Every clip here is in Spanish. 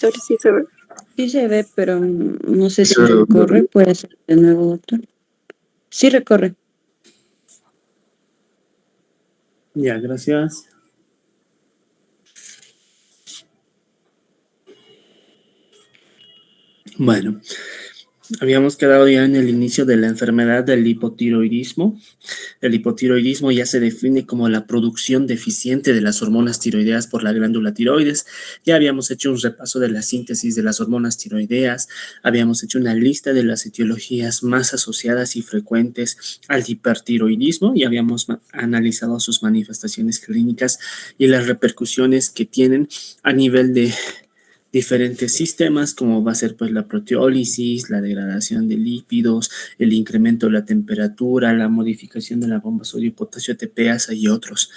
monitor sí se ve. Sí se ve, pero no sé si Sí, recorre. Puede ser de nuevo, doctor. Sí recorre. Ya, gracias. Bueno, habíamos quedado ya en el inicio de la enfermedad del hipotiroidismo. El hipotiroidismo ya se define como la producción deficiente de las hormonas tiroideas por la glándula tiroides. Ya habíamos hecho un repaso de la síntesis de las hormonas tiroideas, habíamos hecho una lista de las etiologías más asociadas y frecuentes al hipertiroidismo y habíamos analizado sus manifestaciones clínicas y las repercusiones que tienen a nivel de diferentes sistemas, como va a ser pues la proteólisis, la degradación de lípidos, el incremento de la temperatura, la modificación de la bomba sodio-potasio ATPasa y otros.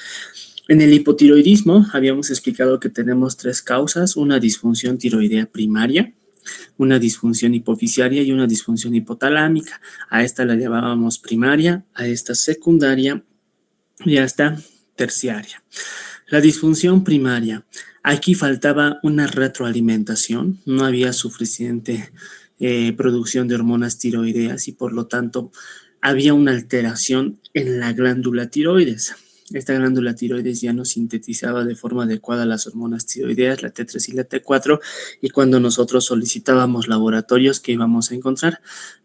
En el hipotiroidismo habíamos explicado que tenemos tres causas: una disfunción tiroidea primaria, una disfunción hipofisiaria y una disfunción hipotalámica. A esta la llamábamos primaria, a esta secundaria y a esta terciaria. La disfunción primaria. Aquí faltaba una retroalimentación, no había suficiente producción de hormonas tiroideas y por lo tanto había una alteración en la glándula tiroides. Esta glándula tiroides ya no sintetizaba de forma adecuada las hormonas tiroideas, la T3 y la T4, y cuando nosotros solicitábamos laboratorios, ¿qué íbamos a encontrar?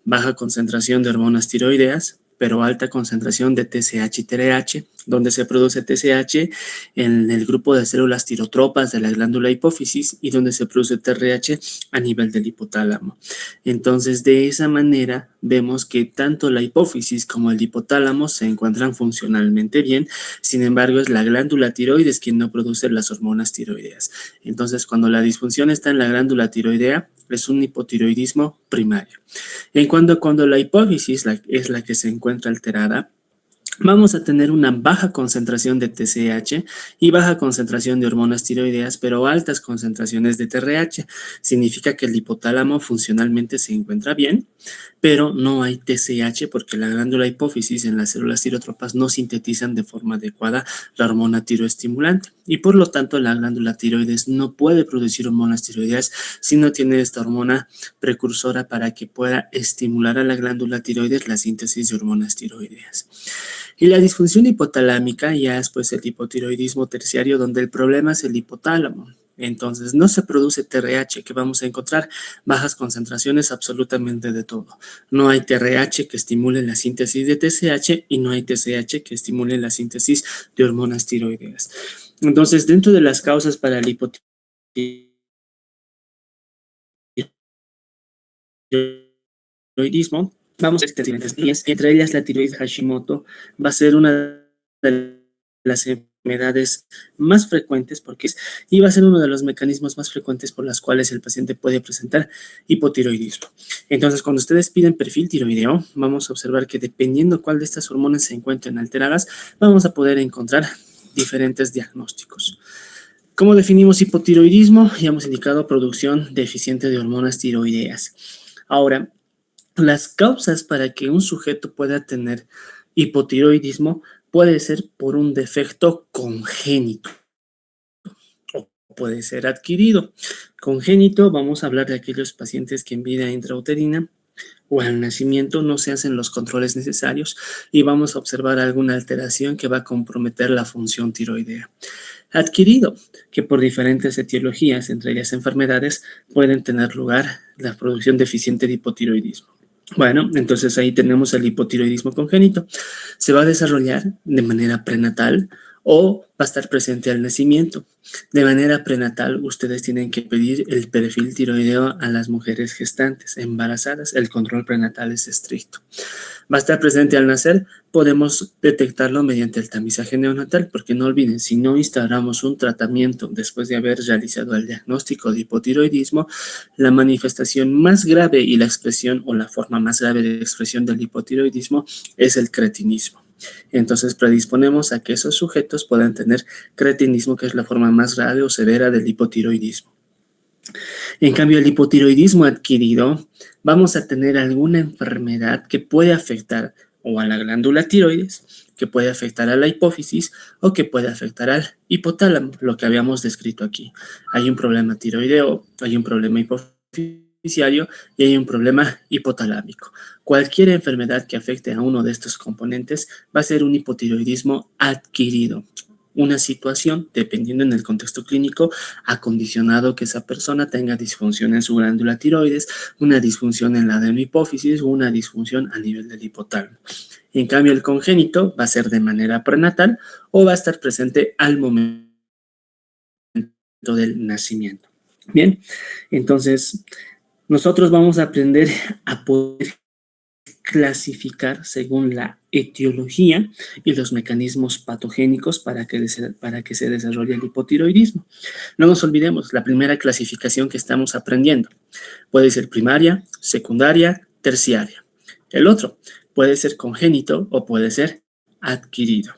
Baja concentración de hormonas tiroideas, pero alta concentración de TSH y TRH, donde se produce TSH en el grupo de células tirotropas de la glándula hipófisis y donde se produce TRH a nivel del hipotálamo. Entonces, de esa manera, vemos que tanto la hipófisis como el hipotálamo se encuentran funcionalmente bien, sin embargo, es la glándula tiroides quien no produce las hormonas tiroideas. Entonces, cuando la disfunción está en la glándula tiroidea, es un hipotiroidismo primario. En cuando la hipófisis es la que se encuentra alterada, vamos a tener una baja concentración de TSH y baja concentración de hormonas tiroideas, pero altas concentraciones de TRH. Significa que el hipotálamo funcionalmente se encuentra bien, pero no hay TSH porque la glándula hipófisis en las células tirotropas no sintetizan de forma adecuada la hormona tiroestimulante y por lo tanto la glándula tiroides no puede producir hormonas tiroideas si no tiene esta hormona precursora para que pueda estimular a la glándula tiroides la síntesis de hormonas tiroideas. Y la disfunción hipotalámica ya es pues el hipotiroidismo terciario, donde el problema es el hipotálamo. Entonces no se produce TRH, que vamos a encontrar bajas concentraciones absolutamente de todo. No hay TRH que estimule la síntesis de TSH y no hay TSH que estimule la síntesis de hormonas tiroideas. Entonces, dentro de las causas para el hipotiroidismo, vamos a ver diferentes líneas, entre ellas la tiroides Hashimoto va a ser una de las enfermedades más frecuentes y va a ser uno de los mecanismos más frecuentes por los cuales el paciente puede presentar hipotiroidismo. Entonces, cuando ustedes piden perfil tiroideo, vamos a observar que dependiendo cuál de estas hormonas se encuentren alteradas, vamos a poder encontrar diferentes diagnósticos. ¿Cómo definimos hipotiroidismo? Ya hemos indicado producción deficiente de hormonas tiroideas. Ahora, las causas para que un sujeto pueda tener hipotiroidismo puede ser por un defecto congénito o puede ser adquirido. Congénito, vamos a hablar de aquellos pacientes que en vida intrauterina o al nacimiento no se hacen los controles necesarios y vamos a observar alguna alteración que va a comprometer la función tiroidea. Adquirido, que por diferentes etiologías, entre ellas enfermedades, pueden tener lugar la producción deficiente de hipotiroidismo. Bueno, entonces ahí tenemos el hipotiroidismo congénito. Se va a desarrollar de manera prenatal o va a estar presente al nacimiento. De manera prenatal, ustedes tienen que pedir el perfil tiroideo a las mujeres gestantes, embarazadas. El control prenatal es estricto. Va a estar presente al nacer, podemos detectarlo mediante el tamizaje neonatal, porque no olviden, si no instauramos un tratamiento después de haber realizado el diagnóstico de hipotiroidismo, la manifestación más grave y la expresión o la forma más grave de expresión del hipotiroidismo es el cretinismo. Entonces predisponemos a que esos sujetos puedan tener cretinismo, que es la forma más grave o severa del hipotiroidismo. En cambio, el hipotiroidismo adquirido, vamos a tener alguna enfermedad que puede afectar o a la glándula tiroides, que puede afectar a la hipófisis o que puede afectar al hipotálamo, lo que habíamos descrito aquí. Hay un problema tiroideo, hay un problema hipofisiario y hay un problema hipotalámico. Cualquier enfermedad que afecte a uno de estos componentes va a ser un hipotiroidismo adquirido. Una situación, dependiendo en el contexto clínico, ha condicionado que esa persona tenga disfunción en su glándula tiroides, una disfunción en la adenohipófisis o una disfunción a nivel del hipotálamo. En cambio, el congénito va a ser de manera prenatal o va a estar presente al momento del nacimiento. Bien, entonces nosotros vamos a aprender a poder clasificar según la etiología y los mecanismos patogénicos para que se desarrolle el hipotiroidismo. No nos olvidemos, la primera clasificación que estamos aprendiendo puede ser primaria, secundaria, terciaria. El otro puede ser congénito o puede ser adquirido.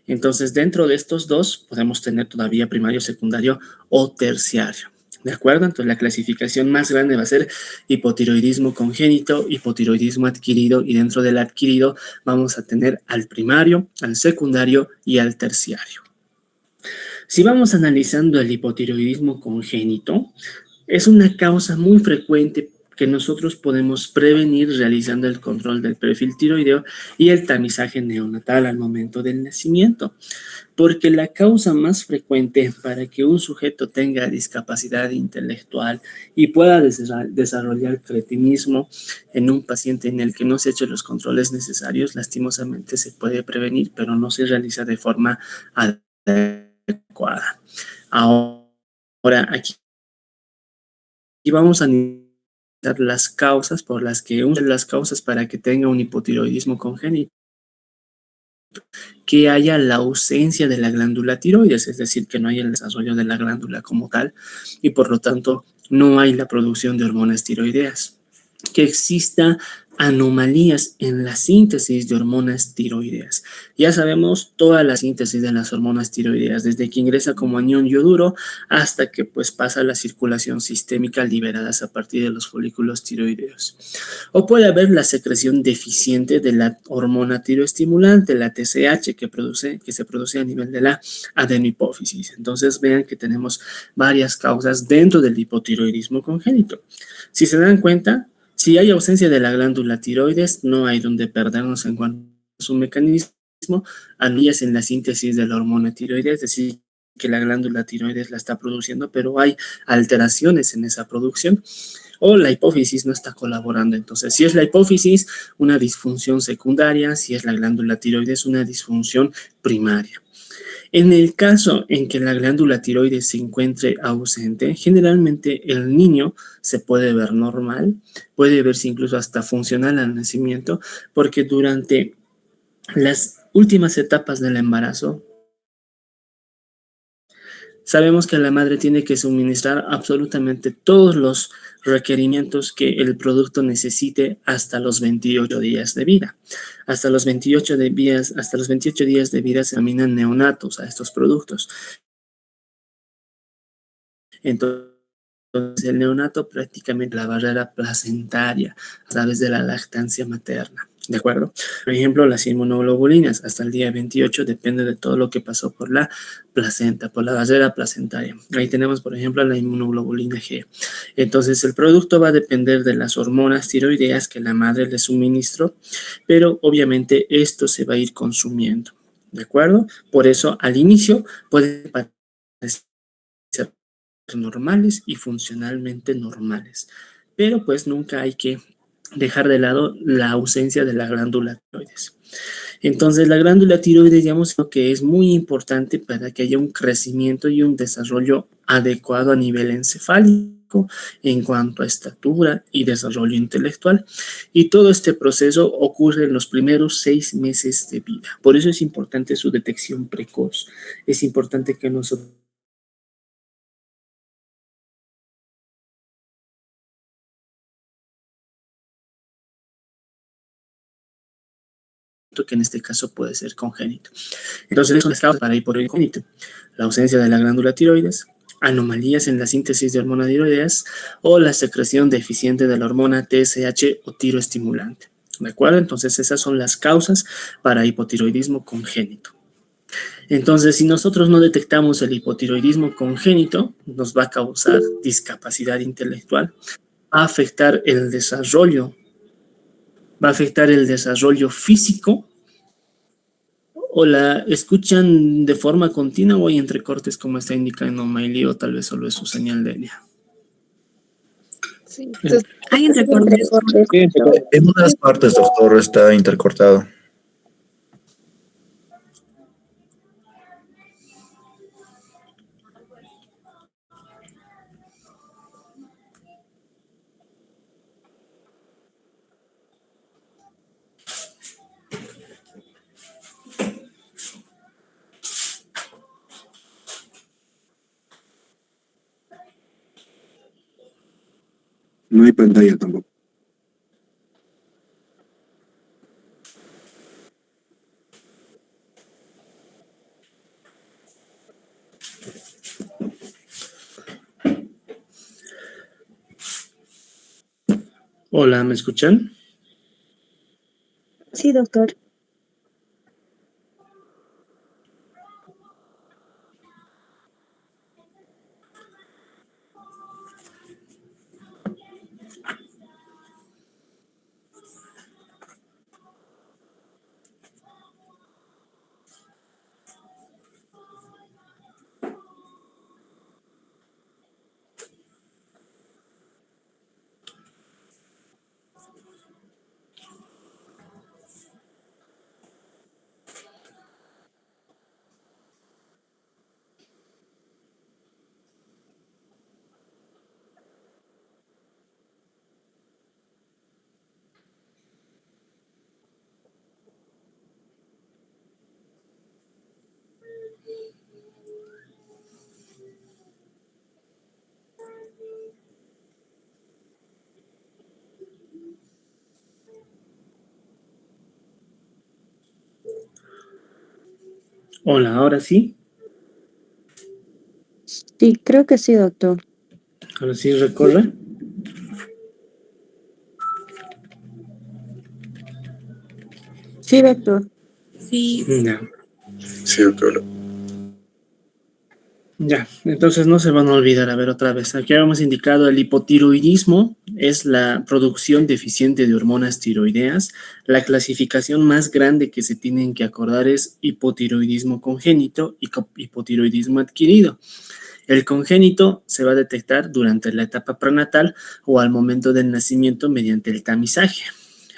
Entonces, dentro de estos dos podemos tener todavía primario, secundario o terciario. ¿De acuerdo? Entonces, la clasificación más grande va a ser hipotiroidismo congénito, hipotiroidismo adquirido, y dentro del adquirido vamos a tener al primario, al secundario y al terciario. Si vamos analizando el hipotiroidismo congénito, es una causa muy frecuente que nosotros podemos prevenir realizando el control del perfil tiroideo y el tamizaje neonatal al momento del nacimiento, porque la causa más frecuente para que un sujeto tenga discapacidad intelectual y pueda desarrollar cretinismo en un paciente en el que no se han hecho los controles necesarios, lastimosamente se puede prevenir, pero no se realiza de forma adecuada. Ahora, aquí vamos a las causas por las que, una de las causas para que tenga un hipotiroidismo congénito, que haya la ausencia de la glándula tiroides, es decir, que no haya el desarrollo de la glándula como tal y por lo tanto no hay la producción de hormonas tiroideas, que exista anomalías en la síntesis de hormonas tiroideas. Ya sabemos toda la síntesis de las hormonas tiroideas, desde que ingresa como anión yoduro hasta que pues pasa a la circulación sistémica liberadas a partir de los folículos tiroideos. O puede haber la secreción deficiente de la hormona tiroestimulante, la TSH, que se produce a nivel de la adenohipófisis. Entonces vean que tenemos varias causas dentro del hipotiroidismo congénito. Si se dan cuenta, si hay ausencia de la glándula tiroides, no hay donde perdernos en cuanto a su mecanismo, anomalías en la síntesis de la hormona tiroides, es decir, que la glándula tiroides la está produciendo, pero hay alteraciones en esa producción, o la hipófisis no está colaborando. Entonces, si es la hipófisis, una disfunción secundaria; si es la glándula tiroides, una disfunción primaria. En el caso en que la glándula tiroides se encuentre ausente, generalmente el niño se puede ver normal, puede verse incluso hasta funcional al nacimiento, porque durante las últimas etapas del embarazo, sabemos que la madre tiene que suministrar absolutamente todos los requerimientos que el producto necesite hasta los 28 días de vida. Hasta los 28 días de vida se denominan neonatos a estos productos. Entonces, el neonato prácticamente la barrera placentaria a través de la lactancia materna. ¿De acuerdo? Por ejemplo, las inmunoglobulinas hasta el día 28 depende de todo lo que pasó por la placenta, por la barrera placentaria. Ahí tenemos, por ejemplo, la inmunoglobulina G. Entonces, el producto va a depender de las hormonas tiroideas que la madre le suministró, pero obviamente esto se va a ir consumiendo. ¿De acuerdo? Por eso, al inicio puede parecer normales y funcionalmente normales, pero pues nunca hay que dejar de lado la ausencia de la glándula tiroides. Entonces, la glándula tiroides, digamos, que es muy importante para que haya un crecimiento y un desarrollo adecuado a nivel encefálico en cuanto a estatura y desarrollo intelectual. Y todo este proceso ocurre en los primeros 6 meses de vida. Por eso es importante su detección precoz. Es importante que nosotros que en este caso puede ser congénito. Entonces, son las causas para hipotiroidismo congénito: la ausencia de la glándula tiroides, anomalías en la síntesis de hormonas tiroideas o la secreción deficiente de la hormona TSH o tiroestimulante. ¿De acuerdo? Entonces esas son las causas para hipotiroidismo congénito. Entonces, si nosotros no detectamos el hipotiroidismo congénito, nos va a causar discapacidad intelectual, va a afectar el desarrollo, va a afectar el desarrollo físico, o la escuchan de forma continua o hay entrecortes como está indicando Miley, o tal vez solo es su señal de ella. Sí, Hay entrecortes. En unas partes, doctor, está intercortado. No hay pantalla tampoco. Hola, ¿me escuchan? Sí, doctor. Hola, ahora sí. Sí, creo que sí, doctor. Ahora sí recorre. Sí, doctor. Ya. Sí, doctor. Ya, entonces no se van a olvidar, a ver otra vez. Aquí habíamos indicado el hipotiroidismo es la producción deficiente de hormonas tiroideas. La clasificación más grande que se tienen que acordar es hipotiroidismo congénito y hipotiroidismo adquirido. El congénito se va a detectar durante la etapa prenatal o al momento del nacimiento mediante el tamizaje.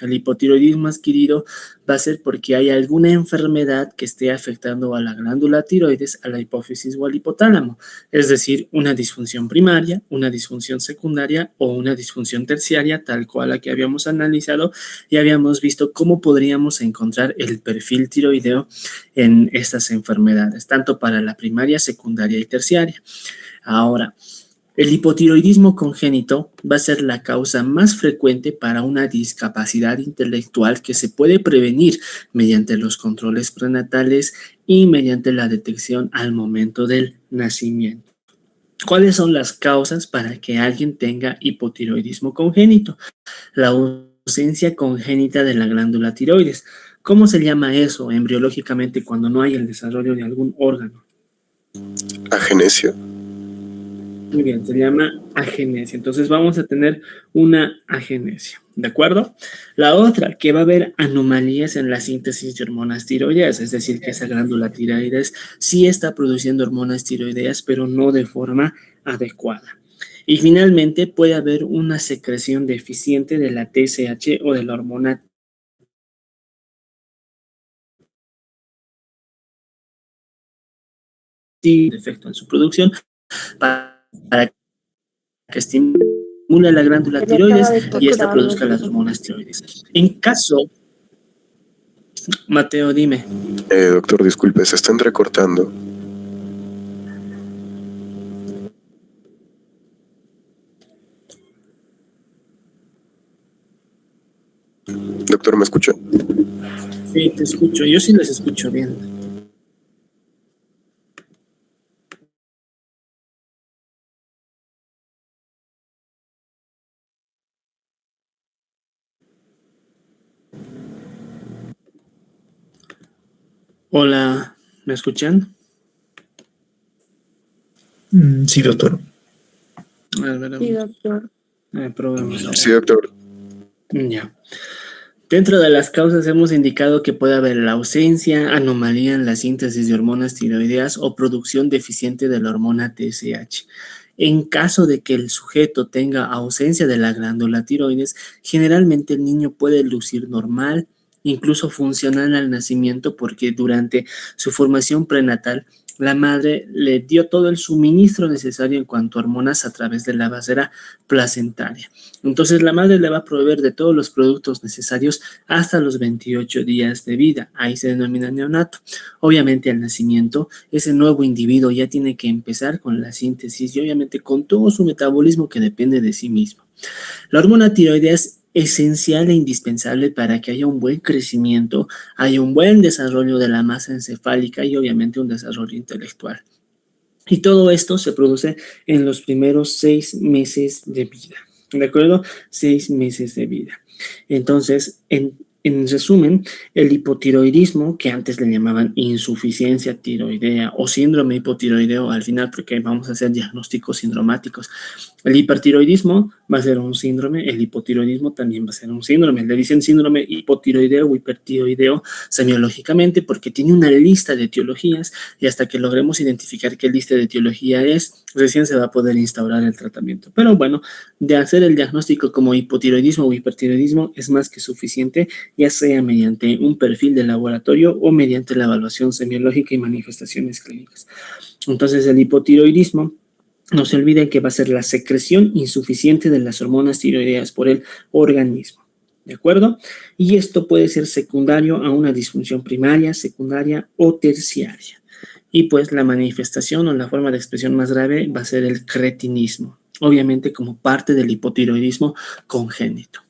El hipotiroidismo adquirido va a ser porque hay alguna enfermedad que esté afectando a la glándula tiroides, a la hipófisis o al hipotálamo, es decir, una disfunción primaria, una disfunción secundaria o una disfunción terciaria, tal cual la que habíamos analizado y habíamos visto cómo podríamos encontrar el perfil tiroideo en estas enfermedades, tanto para la primaria, secundaria y terciaria. Ahora, el hipotiroidismo congénito va a ser la causa más frecuente para una discapacidad intelectual que se puede prevenir mediante los controles prenatales y mediante la detección al momento del nacimiento. ¿Cuáles son las causas para que alguien tenga hipotiroidismo congénito? La ausencia congénita de la glándula tiroides. ¿Cómo se llama eso embriológicamente cuando no hay el desarrollo de algún órgano? Agenesia. Muy bien, se llama agenesia. Entonces vamos a tener una agenesia, ¿de acuerdo? La otra, que va a haber anomalías en la síntesis de hormonas tiroideas, es decir, que esa glándula tiroides sí está produciendo hormonas tiroideas, pero no de forma adecuada. Y finalmente puede haber una secreción deficiente de la TSH o de la hormona defecto en su producción para que estimule la glándula él acaba tiroides de y esta cortar. produzca las hormonas tiroides. En caso, Mateo, dime. Doctor, disculpe, se está entrecortando. Doctor, ¿me escucha? Sí, te escucho. Yo sí les escucho bien. Hola, ¿me escuchan? Sí, doctor. A ver, Sí, doctor. probemos a ver. Sí, doctor. Ya. Dentro de las causas hemos indicado que puede haber la ausencia, anomalía en la síntesis de hormonas tiroideas o producción deficiente de la hormona TSH. En caso de que el sujeto tenga ausencia de la glándula tiroides, generalmente el niño puede lucir normal, incluso funcional al nacimiento, porque durante su formación prenatal la madre le dio todo el suministro necesario en cuanto a hormonas a través de la vasera placentaria. Entonces la madre le va a proveer de todos los productos necesarios hasta los 28 días de vida. Ahí se denomina neonato. Obviamente al nacimiento, ese nuevo individuo ya tiene que empezar con la síntesis y obviamente con todo su metabolismo que depende de sí mismo. La hormona tiroidea es esencial e indispensable para que haya un buen crecimiento, haya un buen desarrollo de la masa encefálica y obviamente un desarrollo intelectual. Y todo esto se produce en los primeros 6 meses de vida. ¿De acuerdo? 6 meses de vida. Entonces, en resumen, el hipotiroidismo, que antes le llamaban insuficiencia tiroidea o síndrome hipotiroideo al final, porque vamos a hacer diagnósticos sindromáticos. El hipertiroidismo va a ser un síndrome, el hipotiroidismo también va a ser un síndrome. Le dicen síndrome hipotiroideo o hipertiroideo semiológicamente porque tiene una lista de etiologías y hasta que logremos identificar qué lista de etiología es, recién se va a poder instaurar el tratamiento. Pero bueno, de hacer el diagnóstico como hipotiroidismo o hipertiroidismo es más que suficiente, ya sea mediante un perfil de laboratorio o mediante la evaluación semiológica y manifestaciones clínicas. Entonces, el hipotiroidismo, no se olvide que va a ser la secreción insuficiente de las hormonas tiroideas por el organismo. ¿De acuerdo? Y esto puede ser secundario a una disfunción primaria, secundaria o terciaria. Y pues la manifestación o la forma de expresión más grave va a ser el cretinismo, obviamente como parte del hipotiroidismo congénito.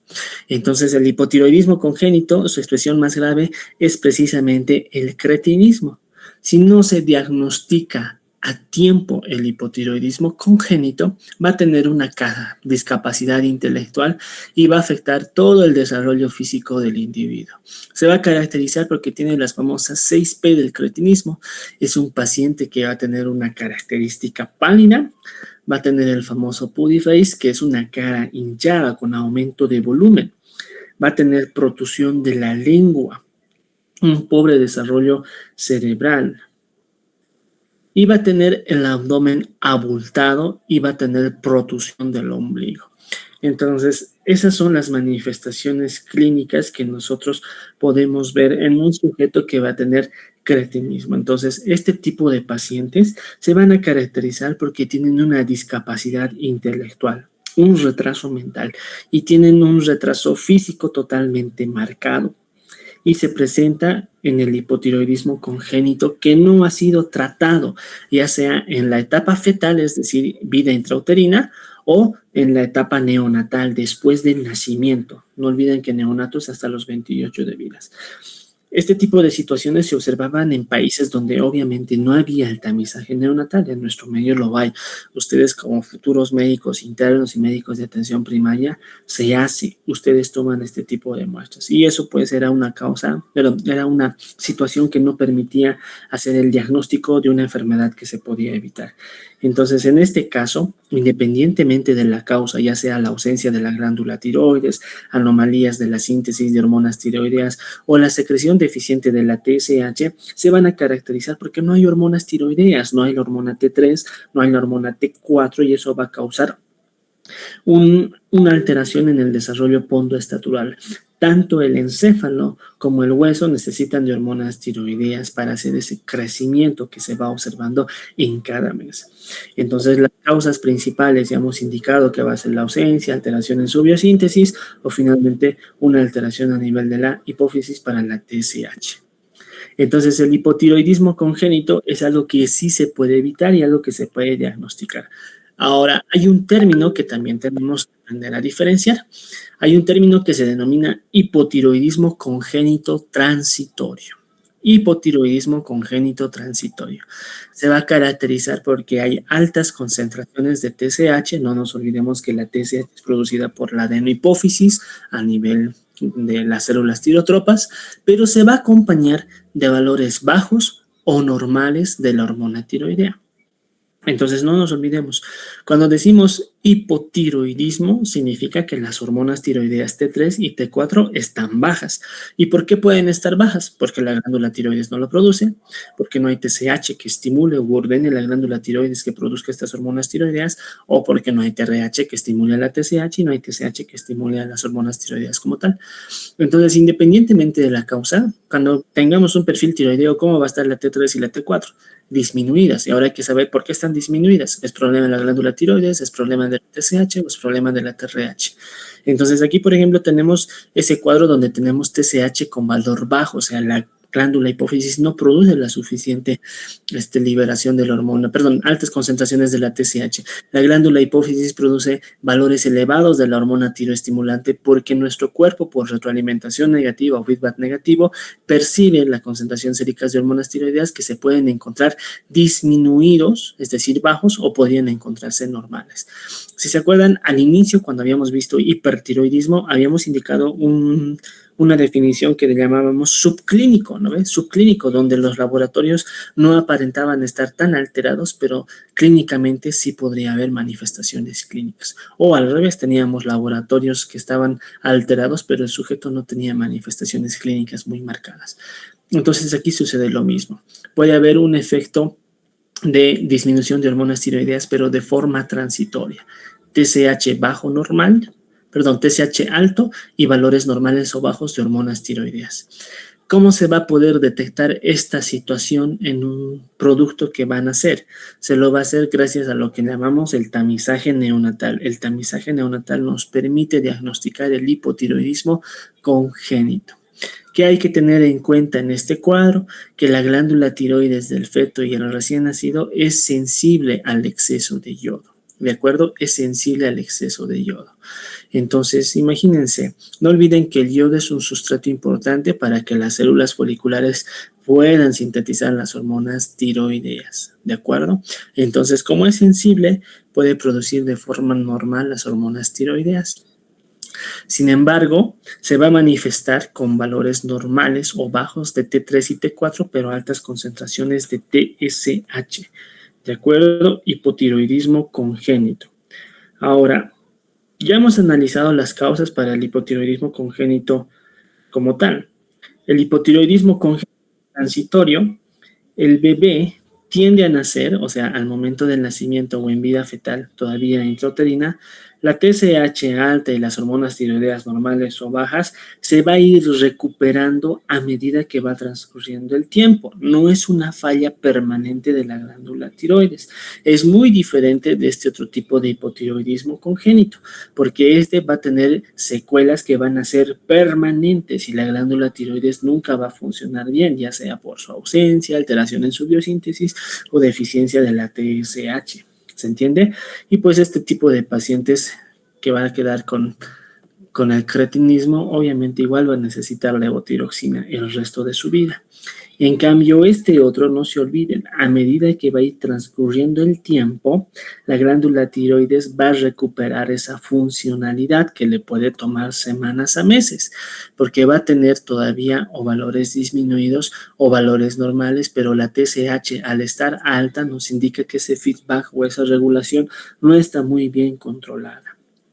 Entonces el hipotiroidismo congénito, su expresión más grave es precisamente el cretinismo. Si no se diagnostica a tiempo el hipotiroidismo congénito, va a tener una discapacidad intelectual y va a afectar todo el desarrollo físico del individuo. Se va a caracterizar porque tiene las famosas 6P del cretinismo. Es un paciente que va a tener una característica pálida, va a tener el famoso pudgy face, que es una cara hinchada con aumento de volumen. Va a tener protusión de la lengua, un pobre desarrollo cerebral. Y va a tener el abdomen abultado y va a tener protusión del ombligo. Entonces, esas son las manifestaciones clínicas que nosotros podemos ver en un sujeto que va a tener cretinismo. Entonces, este tipo de pacientes se van a caracterizar porque tienen una discapacidad intelectual, un retraso mental y tienen un retraso físico totalmente marcado. Y se presenta en el hipotiroidismo congénito que no ha sido tratado, ya sea en la etapa fetal, es decir, vida intrauterina, o en la etapa neonatal, después del nacimiento. No olviden que neonatos hasta los 28 de vidas. Este tipo de situaciones se observaban en países donde obviamente no había el tamizaje neonatal. En nuestro medio lo hay. Ustedes como futuros médicos internos y médicos de atención primaria, se hace. Ustedes toman este tipo de muestras. Y eso pues era una causa, pero era una situación que no permitía hacer el diagnóstico de una enfermedad que se podía evitar. Entonces, en este caso, independientemente de la causa, ya sea la ausencia de la glándula tiroides, anomalías de la síntesis de hormonas tiroideas o la secreción deficiente de la TSH, se van a caracterizar porque no hay hormonas tiroideas, no hay la hormona T3, no hay la hormona T4 y eso va a causar una alteración en el desarrollo pondoestatural. Tanto el encéfalo como el hueso necesitan de hormonas tiroideas para hacer ese crecimiento que se va observando en cada mes. Entonces, las causas principales ya hemos indicado que va a ser la ausencia, alteración en su biosíntesis o finalmente una alteración a nivel de la hipófisis para la TSH. Entonces, el hipotiroidismo congénito es algo que sí se puede evitar y algo que se puede diagnosticar. Ahora, hay un término que también tenemos que aprender a diferenciar. Hay un término que se denomina hipotiroidismo congénito transitorio. Hipotiroidismo congénito transitorio. Se va a caracterizar porque hay altas concentraciones de TSH. No nos olvidemos que la TSH es producida por la adenohipófisis a nivel de las células tirotropas, pero se va a acompañar de valores bajos o normales de la hormona tiroidea. Entonces no nos olvidemos, cuando decimos hipotiroidismo significa que las hormonas tiroideas T3 y T4 están bajas. ¿Y por qué pueden estar bajas? Porque la glándula tiroides no lo produce, porque no hay TSH que estimule o ordene la glándula tiroides que produzca estas hormonas tiroideas, o porque no hay TRH que estimule a la TSH y no hay TSH que estimule a las hormonas tiroideas como tal. Entonces, independientemente de la causa, cuando tengamos un perfil tiroideo, ¿cómo va a estar la T3 y la T4? Disminuidas, y ahora hay que saber por qué están disminuidas. ¿Es problema de la glándula tiroides? ¿Es problema del TSH o es problema de la TRH? Entonces aquí, por ejemplo, tenemos ese cuadro donde tenemos TSH con valor bajo, o sea, la glándula hipófisis no produce la suficiente liberación de la hormona, altas concentraciones de la TSH. La glándula hipófisis produce valores elevados de la hormona tiroestimulante porque nuestro cuerpo, por retroalimentación negativa o feedback negativo, percibe la concentración séricas de hormonas tiroideas que se pueden encontrar disminuidos, es decir, bajos, o podrían encontrarse normales. Si se acuerdan, al inicio, cuando habíamos visto hipertiroidismo, habíamos indicado una definición que le llamábamos subclínico, ¿no ves? Subclínico, donde los laboratorios no aparentaban estar tan alterados, pero clínicamente sí podría haber manifestaciones clínicas. O al revés, teníamos laboratorios que estaban alterados, pero el sujeto no tenía manifestaciones clínicas muy marcadas. Entonces aquí sucede lo mismo. Puede haber un efecto de disminución de hormonas tiroideas, pero de forma transitoria. TSH bajo normal, TSH alto y valores normales o bajos de hormonas tiroideas. ¿Cómo se va a poder detectar esta situación en un producto que van a hacer? Se lo va a hacer gracias a lo que llamamos el tamizaje neonatal. El tamizaje neonatal nos permite diagnosticar el hipotiroidismo congénito. ¿Qué hay que tener en cuenta en este cuadro? Que la glándula tiroides del feto y el recién nacido es sensible al exceso de yodo. ¿De acuerdo? Es sensible al exceso de yodo. Entonces, imagínense, no olviden que el yodo es un sustrato importante para que las células foliculares puedan sintetizar las hormonas tiroideas, ¿de acuerdo? Entonces, como es sensible, puede producir de forma normal las hormonas tiroideas. Sin embargo, se va a manifestar con valores normales o bajos de T3 y T4, pero altas concentraciones de TSH. ¿De acuerdo? Hipotiroidismo congénito. Ahora, ya hemos analizado las causas para el hipotiroidismo congénito como tal. El hipotiroidismo congénito transitorio, el bebé tiende a nacer, o sea, al momento del nacimiento o en vida fetal todavía intrauterina, la TSH alta y las hormonas tiroideas normales o bajas se va a ir recuperando a medida que va transcurriendo el tiempo. No es una falla permanente de la glándula tiroides. Es muy diferente de este otro tipo de hipotiroidismo congénito, porque este va a tener secuelas que van a ser permanentes y la glándula tiroides nunca va a funcionar bien, ya sea por su ausencia, alteración en su biosíntesis o deficiencia de la TSH. ¿Se entiende? Y pues este tipo de pacientes que van a quedar con el cretinismo, obviamente igual va a necesitar levotiroxina el resto de su vida. En cambio, este otro, no se olviden, a medida que va a ir transcurriendo el tiempo, la glándula tiroides va a recuperar esa funcionalidad que le puede tomar semanas a meses, porque va a tener todavía o valores disminuidos o valores normales, pero la TSH al estar alta nos indica que ese feedback o esa regulación no está muy bien controlada.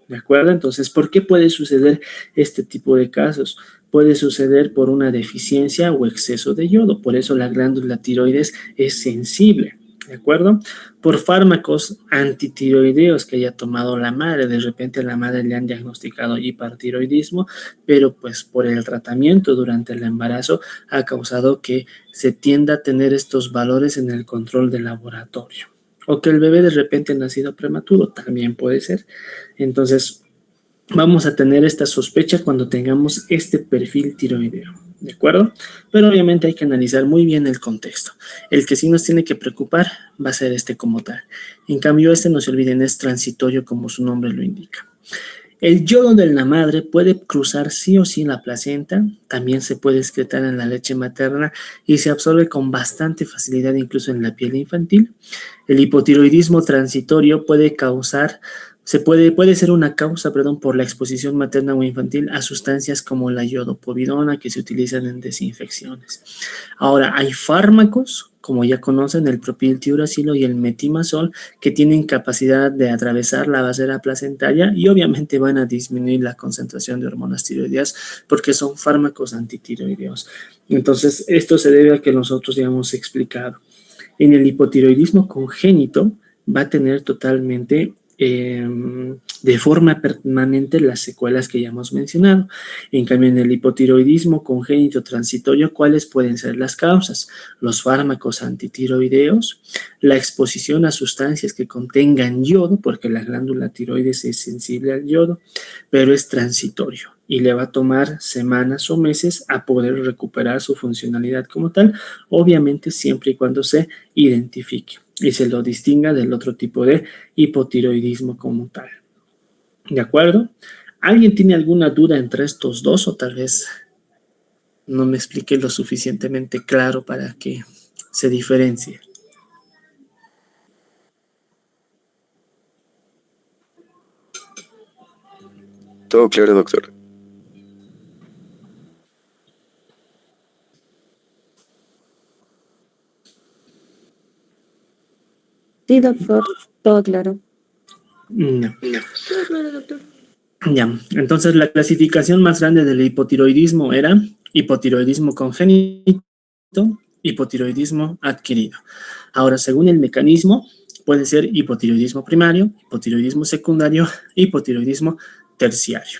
¿De acuerdo? Entonces, ¿por qué puede suceder este tipo de casos? Puede suceder por una deficiencia o exceso de yodo, por eso la glándula tiroides es sensible, ¿de acuerdo? Por fármacos antitiroideos que haya tomado la madre, de repente a la madre le han diagnosticado hipertiroidismo, pero pues por el tratamiento durante el embarazo ha causado que se tienda a tener estos valores en el control del laboratorio. O que el bebé de repente ha nacido prematuro, también puede ser. Entonces, vamos a tener esta sospecha cuando tengamos este perfil tiroideo, ¿de acuerdo? Pero obviamente hay que analizar muy bien el contexto. El que sí nos tiene que preocupar va a ser este como tal. En cambio, este, no se olviden, es transitorio como su nombre lo indica. El yodo de la madre puede cruzar sí o sí la placenta, también se puede excretar en la leche materna y se absorbe con bastante facilidad incluso en la piel infantil. El hipotiroidismo transitorio puede causar Puede ser una causa, perdón, por la exposición materna o infantil a sustancias como la iodopovidona que se utilizan en desinfecciones. Ahora, hay fármacos, como ya conocen, el propiltiuracilo y el metimazol, que tienen capacidad de atravesar la barrera placentaria y obviamente van a disminuir la concentración de hormonas tiroideas porque son fármacos antitiroideos. Entonces, esto se debe a que nosotros ya hemos explicado. En el hipotiroidismo congénito va a tener totalmente de forma permanente las secuelas que ya hemos mencionado. En cambio, en el hipotiroidismo congénito transitorio, ¿cuáles pueden ser las causas? Los fármacos antitiroideos, la exposición a sustancias que contengan yodo, porque la glándula tiroides es sensible al yodo, pero es transitorio y le va a tomar semanas o meses a poder recuperar su funcionalidad como tal, obviamente siempre y cuando se identifique y se lo distinga del otro tipo de hipotiroidismo como tal. ¿De acuerdo? ¿Alguien tiene alguna duda entre estos dos o tal vez no me expliqué lo suficientemente claro para que se diferencie? Todo claro, doctor. Sí, doctor, todo claro. No. Todo claro, doctor. Ya, entonces la clasificación más grande del hipotiroidismo era hipotiroidismo congénito, hipotiroidismo adquirido. Ahora, según el mecanismo, puede ser hipotiroidismo primario, hipotiroidismo secundario, hipotiroidismo terciario.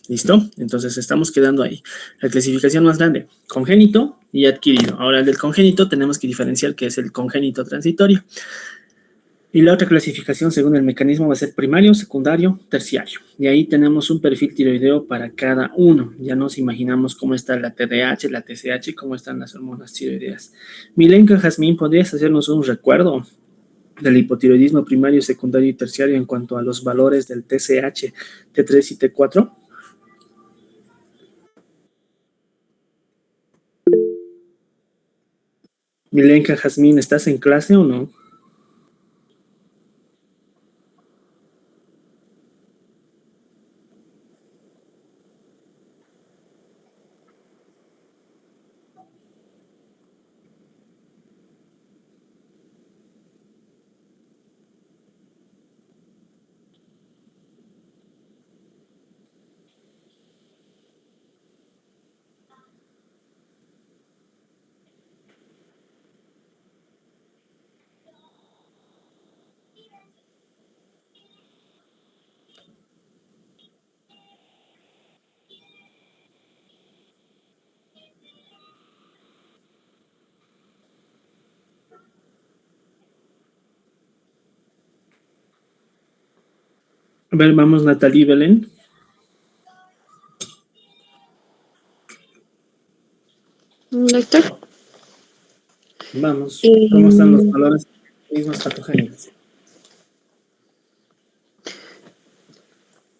¿Listo? Entonces estamos quedando ahí. La clasificación más grande, congénito y adquirido. Ahora, el del congénito tenemos que diferenciar qué es el congénito transitorio. Y la otra clasificación según el mecanismo va a ser primario, secundario, terciario. Y ahí tenemos un perfil tiroideo para cada uno. Ya nos imaginamos cómo está la TDAH, la TSH, cómo están las hormonas tiroideas. Milenka, Jazmín, ¿podrías hacernos un recuerdo del hipotiroidismo primario, secundario y terciario en cuanto a los valores del TSH, T3 y T4? Milenka, Jazmín, ¿estás en clase o no? A ver, vamos, Natalie Belén. Doctor, Vamos, ¿cómo están los valores mismos patogénicos?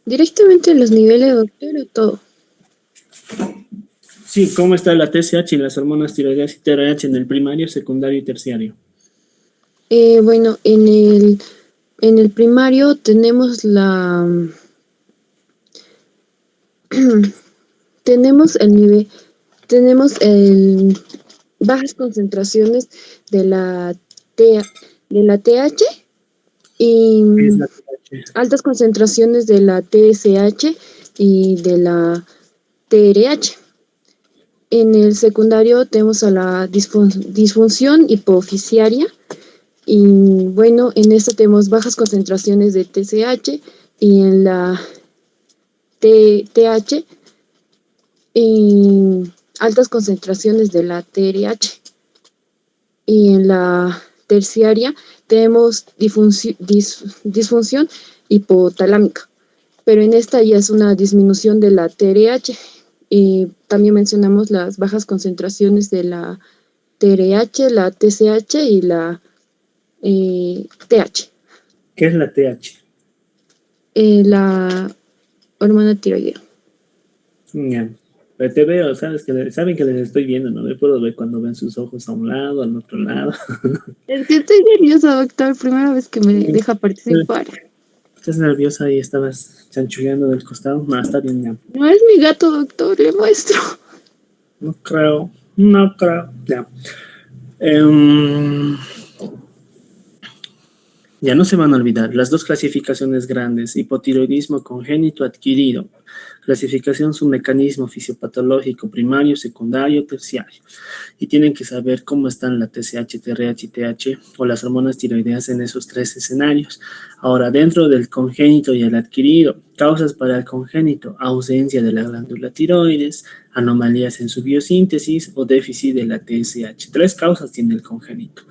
directamente los niveles, doctor, o todo. Sí, ¿cómo está la TSH y las hormonas tiroideas y TRH en el primario, secundario y terciario? Bueno, en el primario tenemos tenemos el nivel, tenemos bajas concentraciones de la de la TH y ¿Qué es la TH? altas concentraciones de la TSH y de la TRH. En el secundario tenemos a la disfunción hipofisiaria y bueno, en esta tenemos bajas concentraciones de TSH y en la TH y altas concentraciones de la TRH. Y en la terciaria tenemos disfunción hipotalámica, pero en esta ya es una disminución de la TRH. Y también mencionamos las bajas concentraciones de la TRH, la TSH y la TH, ¿Qué es la TH? la hormona tiroidea. Ya. Pero te veo, saben que les estoy viendo, ¿no? Me puedo ver cuando ven sus ojos a un lado, al otro lado. Es que estoy nerviosa, doctor, primera vez que me deja participar. ¿Estás nerviosa y estabas chanchulleando del costado? No, está bien, ya. No es mi gato, doctor, le muestro. No creo, no creo, ya. Em, Ya no se van a olvidar las dos clasificaciones grandes: hipotiroidismo congénito adquirido. Clasificación su mecanismo fisiopatológico primario, secundario, terciario. Y tienen que saber cómo están la TSH, TRH y TH o las hormonas tiroideas en esos tres escenarios. Ahora, dentro del congénito y el adquirido, causas para el congénito: ausencia de la glándula tiroides, anomalías en su biosíntesis o déficit de la TSH. Tres causas tiene el congénito.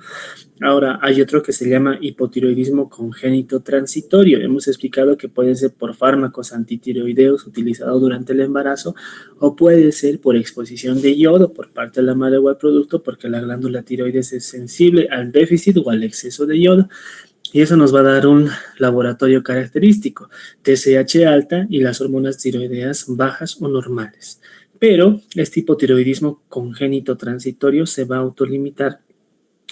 Ahora, hay otro que se llama hipotiroidismo congénito transitorio. Hemos explicado que puede ser por fármacos antitiroideos utilizados durante el embarazo o puede ser por exposición de yodo por parte de la madre o el producto, porque la glándula tiroides es sensible al déficit o al exceso de yodo. Y eso nos va a dar un laboratorio característico: TSH alta y las hormonas tiroideas bajas o normales. Pero este hipotiroidismo congénito transitorio se va a autolimitar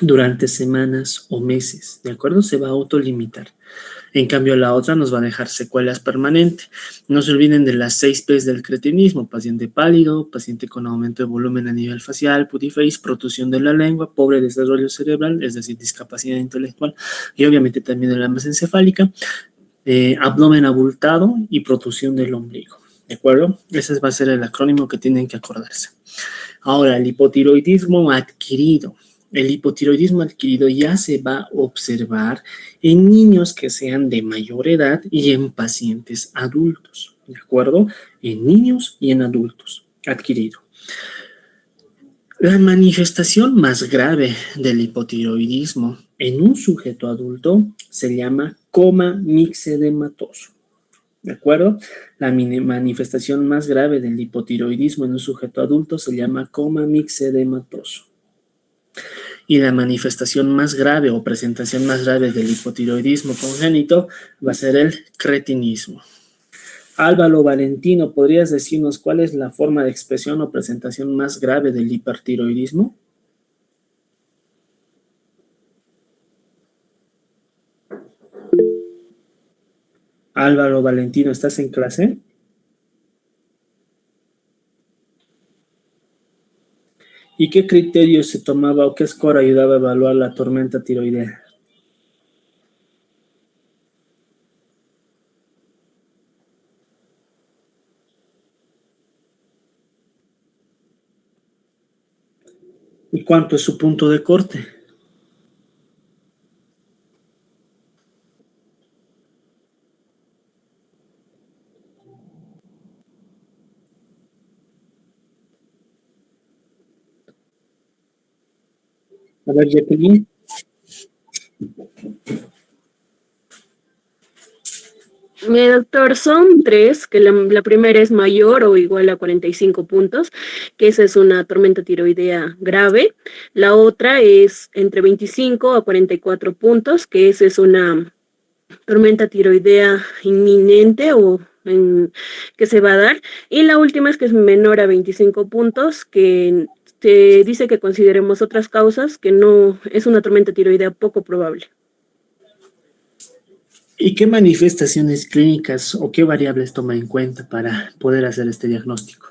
durante semanas o meses, ¿de acuerdo? Se va a autolimitar. En cambio, la otra nos va a dejar secuelas permanentes. No se olviden de las 6 P's del cretinismo: paciente pálido, paciente con aumento de volumen a nivel facial, putiface, protusión de la lengua, pobre desarrollo cerebral, es decir, discapacidad intelectual, y obviamente también de la masa encefálica, abdomen abultado y protusión del ombligo, ¿de acuerdo? Ese va a ser el acrónimo que tienen que acordarse. Ahora, el hipotiroidismo adquirido. El hipotiroidismo adquirido ya se va a observar en niños que sean de mayor edad y en pacientes adultos, ¿de acuerdo? En niños y en adultos, adquirido. La manifestación más grave del hipotiroidismo en un sujeto adulto se llama coma mixedematoso, ¿de acuerdo? La manifestación más grave del hipotiroidismo en un sujeto adulto se llama coma mixedematoso. Y la manifestación más grave o presentación más grave del hipotiroidismo congénito va a ser el cretinismo. Álvaro Valentino, ¿podrías decirnos cuál es la forma de expresión o presentación más grave del hipertiroidismo? Álvaro Valentino, ¿estás en clase? ¿Y qué criterios se tomaba o qué score ayudaba a evaluar la tormenta tiroidea? ¿Y cuánto es su punto de corte? A ver, Jacqueline. Mi doctor, son tres, que la primera es mayor o igual a 45 puntos, que esa es una tormenta tiroidea grave. La otra es entre 25 a 44 puntos, que esa es una tormenta tiroidea inminente o que se va a dar. Y la última es que es menor a 25 puntos, que se dice que consideremos otras causas, que no es una tormenta tiroidea poco probable. ¿Y qué manifestaciones clínicas o qué variables toma en cuenta para poder hacer este diagnóstico?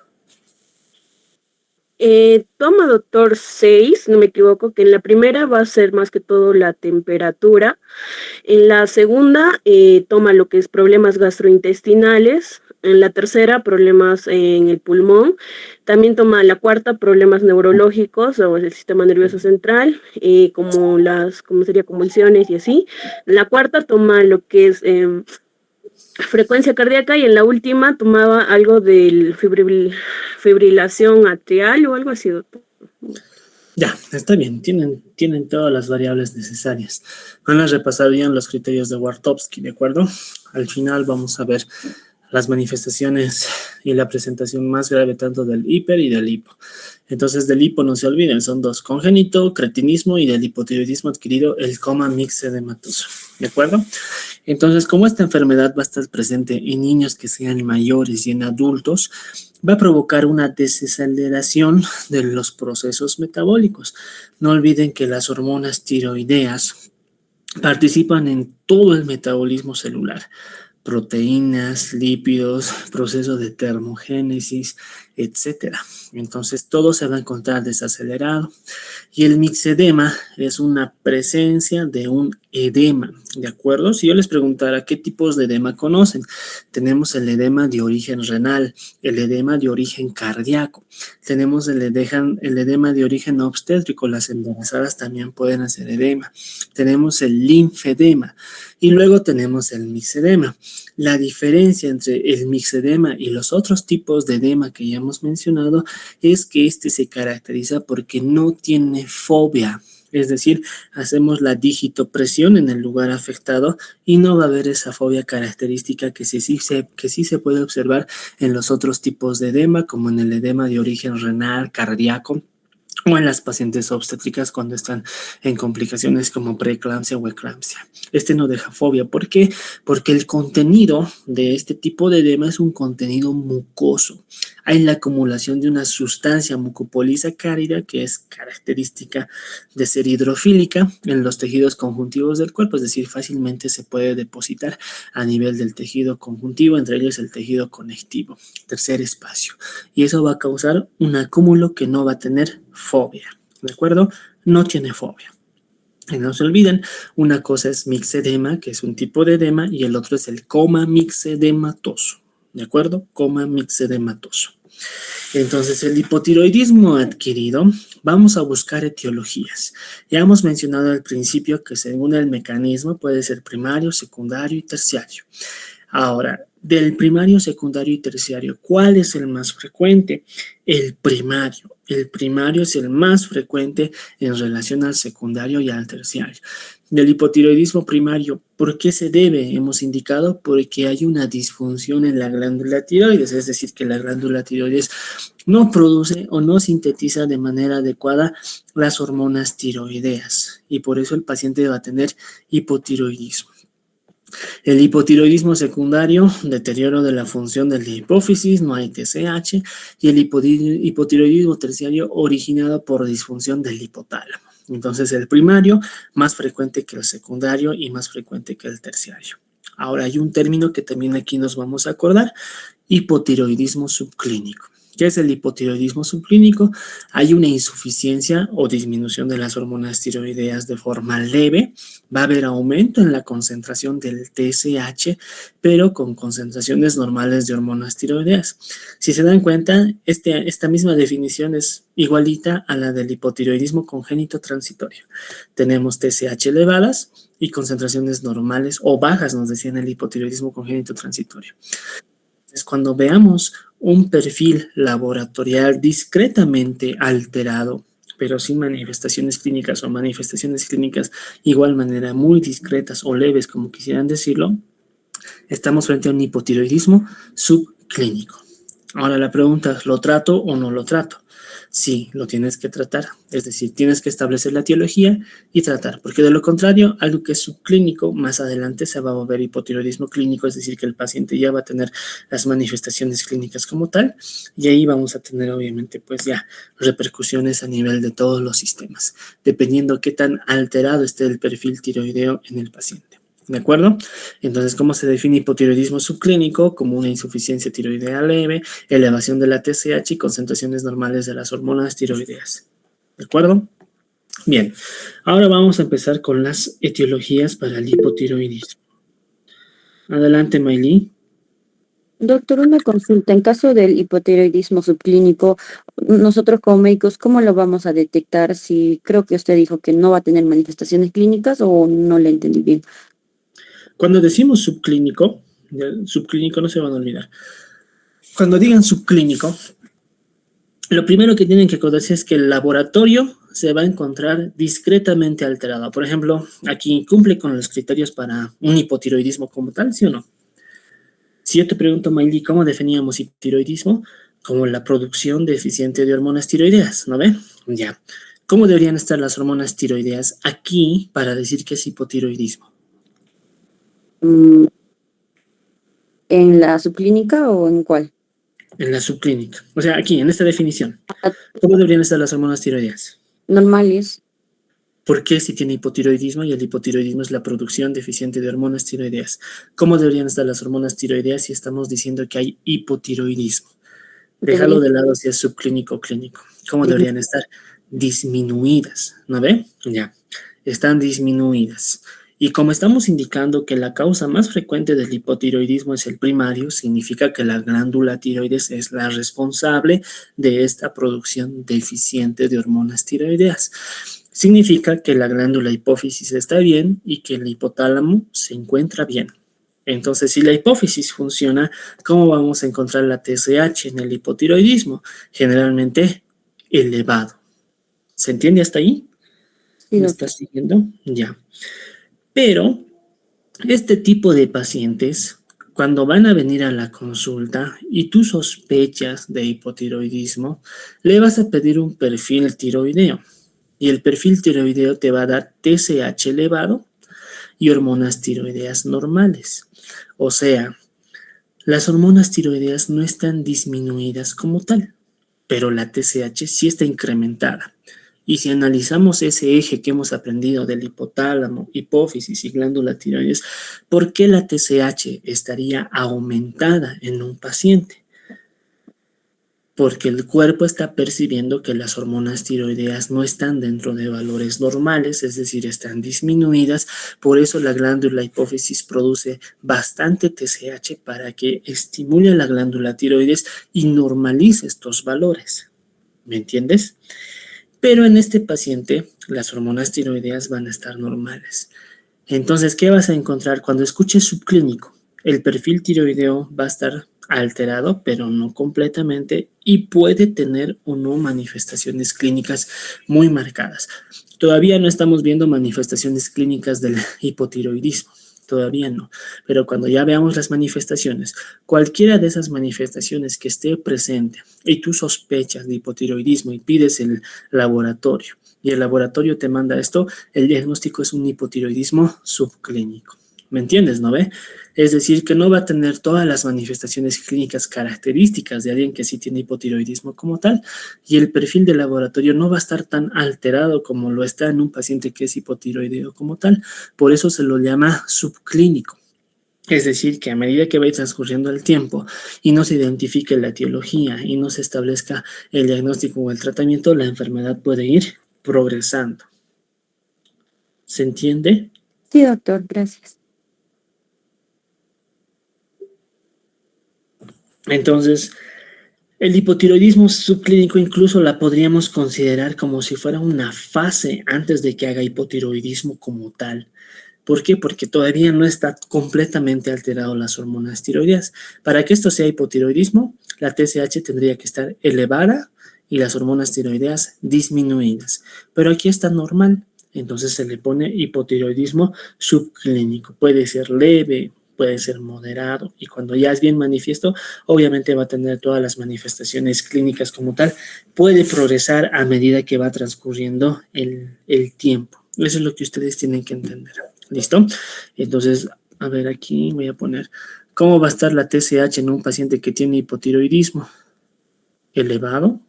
Toma, doctor, 6, no me equivoco, que en la primera va a ser más que todo la temperatura. En la segunda toma lo que es problemas gastrointestinales. En la tercera, problemas en el pulmón. También toma la cuarta, problemas neurológicos o el sistema nervioso central, como sería convulsiones y así. La cuarta toma lo que es frecuencia cardíaca, y en la última tomaba algo del fibrilación atrial o algo así, doctor. Ya, está bien, tienen todas las variables necesarias. Van a repasar bien los criterios de Wartowski, ¿de acuerdo? Al final vamos a ver las manifestaciones y la presentación más grave tanto del hiper y del hipo. Entonces, del hipo no se olviden, son dos: congénito, cretinismo, y del hipotiroidismo adquirido, el coma mixedematoso, ¿de acuerdo? Entonces, como esta enfermedad va a estar presente en niños que sean mayores y en adultos, va a provocar una desaceleración de los procesos metabólicos. No olviden que las hormonas tiroideas participan en todo el metabolismo celular. proteínas, lípidos, proceso de termogénesis, etcétera. Entonces todo se va a encontrar desacelerado y el mixedema es una presencia de un edema, ¿de acuerdo? Si yo les preguntara qué tipos de edema conocen, tenemos el edema de origen renal, el edema de origen cardíaco, tenemos el edema de origen obstétrico, las embarazadas también pueden hacer edema, tenemos el linfedema y luego tenemos el mixedema. La diferencia entre el mixedema y los otros tipos de edema que ya hemos mencionado es que este se caracteriza porque no tiene fobia. Es decir, hacemos la digitopresión en el lugar afectado y no va a haber esa fobia característica que sí se puede observar en los otros tipos de edema, como en el edema de origen renal, cardíaco, o en las pacientes obstétricas cuando están en complicaciones como preeclampsia o eclampsia. Este no deja fobia. ¿Por qué? Porque el contenido de este tipo de edema es un contenido mucoso. Hay la acumulación de una sustancia mucopolisacárida que es característica de ser hidrofílica en los tejidos conjuntivos del cuerpo, es decir, fácilmente se puede depositar a nivel del tejido conjuntivo, entre ellos el tejido conectivo, tercer espacio. Y eso va a causar un acúmulo que no va a tener fobia, ¿de acuerdo? No tiene fobia. Y no se olviden, una cosa es mixedema, que es un tipo de edema, y el otro es el coma mixedematoso, ¿de acuerdo? Coma mixedematoso. Entonces, el hipotiroidismo adquirido, vamos a buscar etiologías. Ya hemos mencionado al principio que según el mecanismo puede ser primario, secundario y terciario. Ahora, del primario, secundario y terciario, ¿cuál es el más frecuente? El primario. El primario es el más frecuente en relación al secundario y al terciario. Del hipotiroidismo primario, ¿por qué se debe? Hemos indicado porque hay una disfunción en la glándula tiroides, es decir, que la glándula tiroides no produce o no sintetiza de manera adecuada las hormonas tiroideas y por eso el paciente va a tener hipotiroidismo. El hipotiroidismo secundario, deterioro de la función de la hipófisis, no hay TSH, y el hipotiroidismo terciario originado por disfunción del hipotálamo. Entonces el primario más frecuente que el secundario y más frecuente que el terciario. Ahora hay un término que también aquí nos vamos a acordar, hipotiroidismo subclínico. ¿Qué es el hipotiroidismo subclínico? Hay una insuficiencia o disminución de las hormonas tiroideas de forma leve. Va a haber aumento en la concentración del TSH, pero con concentraciones normales de hormonas tiroideas. Si se dan cuenta, esta misma definición es igualita a la del hipotiroidismo congénito transitorio. Tenemos TSH elevadas y concentraciones normales o bajas, nos decían el hipotiroidismo congénito transitorio. Entonces, cuando veamos un perfil laboratorial discretamente alterado, pero sin manifestaciones clínicas o manifestaciones clínicas igual manera muy discretas o leves, como quisieran decirlo, estamos frente a un hipotiroidismo subclínico. Ahora la pregunta es, ¿lo trato o no lo trato? Sí, lo tienes que tratar, es decir, tienes que establecer la etiología y tratar, porque de lo contrario, algo que es subclínico, más adelante se va a volver hipotiroidismo clínico, es decir, que el paciente ya va a tener las manifestaciones clínicas como tal, y ahí vamos a tener obviamente pues ya repercusiones a nivel de todos los sistemas, dependiendo qué tan alterado esté el perfil tiroideo en el paciente. ¿De acuerdo? Entonces, ¿cómo se define hipotiroidismo subclínico? Como una insuficiencia tiroidea leve, elevación de la TSH y concentraciones normales de las hormonas tiroideas. ¿De acuerdo? Bien, ahora vamos a empezar con las etiologías para el hipotiroidismo. Adelante, Mayli. Doctor, una consulta. En caso del hipotiroidismo subclínico, nosotros como médicos, ¿cómo lo vamos a detectar? Si creo que usted dijo que no va a tener manifestaciones clínicas o no le entendí bien. Cuando decimos subclínico no se van a olvidar. Cuando digan subclínico, lo primero que tienen que acordarse es que el laboratorio se va a encontrar discretamente alterado. Por ejemplo, aquí cumple con los criterios para un hipotiroidismo como tal, ¿sí o no? Si yo te pregunto, Mayli, ¿cómo definíamos hipotiroidismo? Como la producción deficiente de hormonas tiroideas, ¿no ve? Ya. ¿Cómo deberían estar las hormonas tiroideas aquí para decir que es hipotiroidismo? ¿En la subclínica o en cuál? En la subclínica. O sea, aquí, en esta definición. ¿Cómo deberían estar las hormonas tiroideas? Normales. ¿Por qué si tiene hipotiroidismo? Y el hipotiroidismo es la producción deficiente de hormonas tiroideas. ¿Cómo deberían estar las hormonas tiroideas si estamos diciendo que hay hipotiroidismo? Déjalo de lado si es subclínico o clínico. ¿Cómo deberían estar? Disminuidas, ¿no ve? Ya, están disminuidas. Y como estamos indicando que la causa más frecuente del hipotiroidismo es el primario, significa que la glándula tiroides es la responsable de esta producción deficiente de hormonas tiroideas. Significa que la glándula hipófisis está bien y que el hipotálamo se encuentra bien. Entonces, si la hipófisis funciona, ¿cómo vamos a encontrar la TSH en el hipotiroidismo? Generalmente elevado. ¿Se entiende hasta ahí? Sí, ¿Me doctor. estás siguiendo? Ya. Pero este tipo de pacientes, cuando van a venir a la consulta y tú sospechas de hipotiroidismo, le vas a pedir un perfil tiroideo. Y el perfil tiroideo te va a dar TSH elevado y hormonas tiroideas normales. O sea, las hormonas tiroideas no están disminuidas como tal, pero la TSH sí está incrementada. Y si analizamos ese eje que hemos aprendido del hipotálamo, hipófisis y glándula tiroides, ¿por qué la TSH estaría aumentada en un paciente? Porque el cuerpo está percibiendo que las hormonas tiroideas no están dentro de valores normales, es decir, están disminuidas. Por eso la glándula hipófisis produce bastante TSH para que estimule a la glándula tiroides y normalice estos valores. ¿Me entiendes? Pero en este paciente las hormonas tiroideas van a estar normales. Entonces, ¿qué vas a encontrar cuando escuches subclínico? El perfil tiroideo va a estar alterado, pero no completamente, y puede tener o no manifestaciones clínicas muy marcadas. Todavía no estamos viendo manifestaciones clínicas del hipotiroidismo, todavía no, pero cuando ya veamos las manifestaciones, cualquiera de esas manifestaciones que esté presente y tú sospechas de hipotiroidismo y pides el laboratorio, y el laboratorio te manda esto, el diagnóstico es un hipotiroidismo subclínico. ¿Me entiendes, no ve? Es decir, que no va a tener todas las manifestaciones clínicas características de alguien que sí tiene hipotiroidismo como tal, y el perfil del laboratorio no va a estar tan alterado como lo está en un paciente que es hipotiroideo como tal. Por eso se lo llama subclínico. Es decir, que a medida que vaya transcurriendo el tiempo y no se identifique la etiología y no se establezca el diagnóstico o el tratamiento, la enfermedad puede ir progresando. ¿Se entiende? Sí, doctor, gracias. Entonces, el hipotiroidismo subclínico incluso la podríamos considerar como si fuera una fase antes de que haga hipotiroidismo como tal. ¿Por qué? Porque todavía no está completamente alterado las hormonas tiroideas. Para que esto sea hipotiroidismo, la TSH tendría que estar elevada y las hormonas tiroideas disminuidas. Pero aquí está normal, entonces se le pone hipotiroidismo subclínico. Puede ser leve, puede ser moderado, y cuando ya es bien manifiesto, obviamente va a tener todas las manifestaciones clínicas como tal. Puede progresar a medida que va transcurriendo el tiempo. Eso es lo que ustedes tienen que entender. ¿Listo? Entonces, a ver, aquí voy a poner cómo va a estar la TSH en un paciente que tiene hipotiroidismo elevado.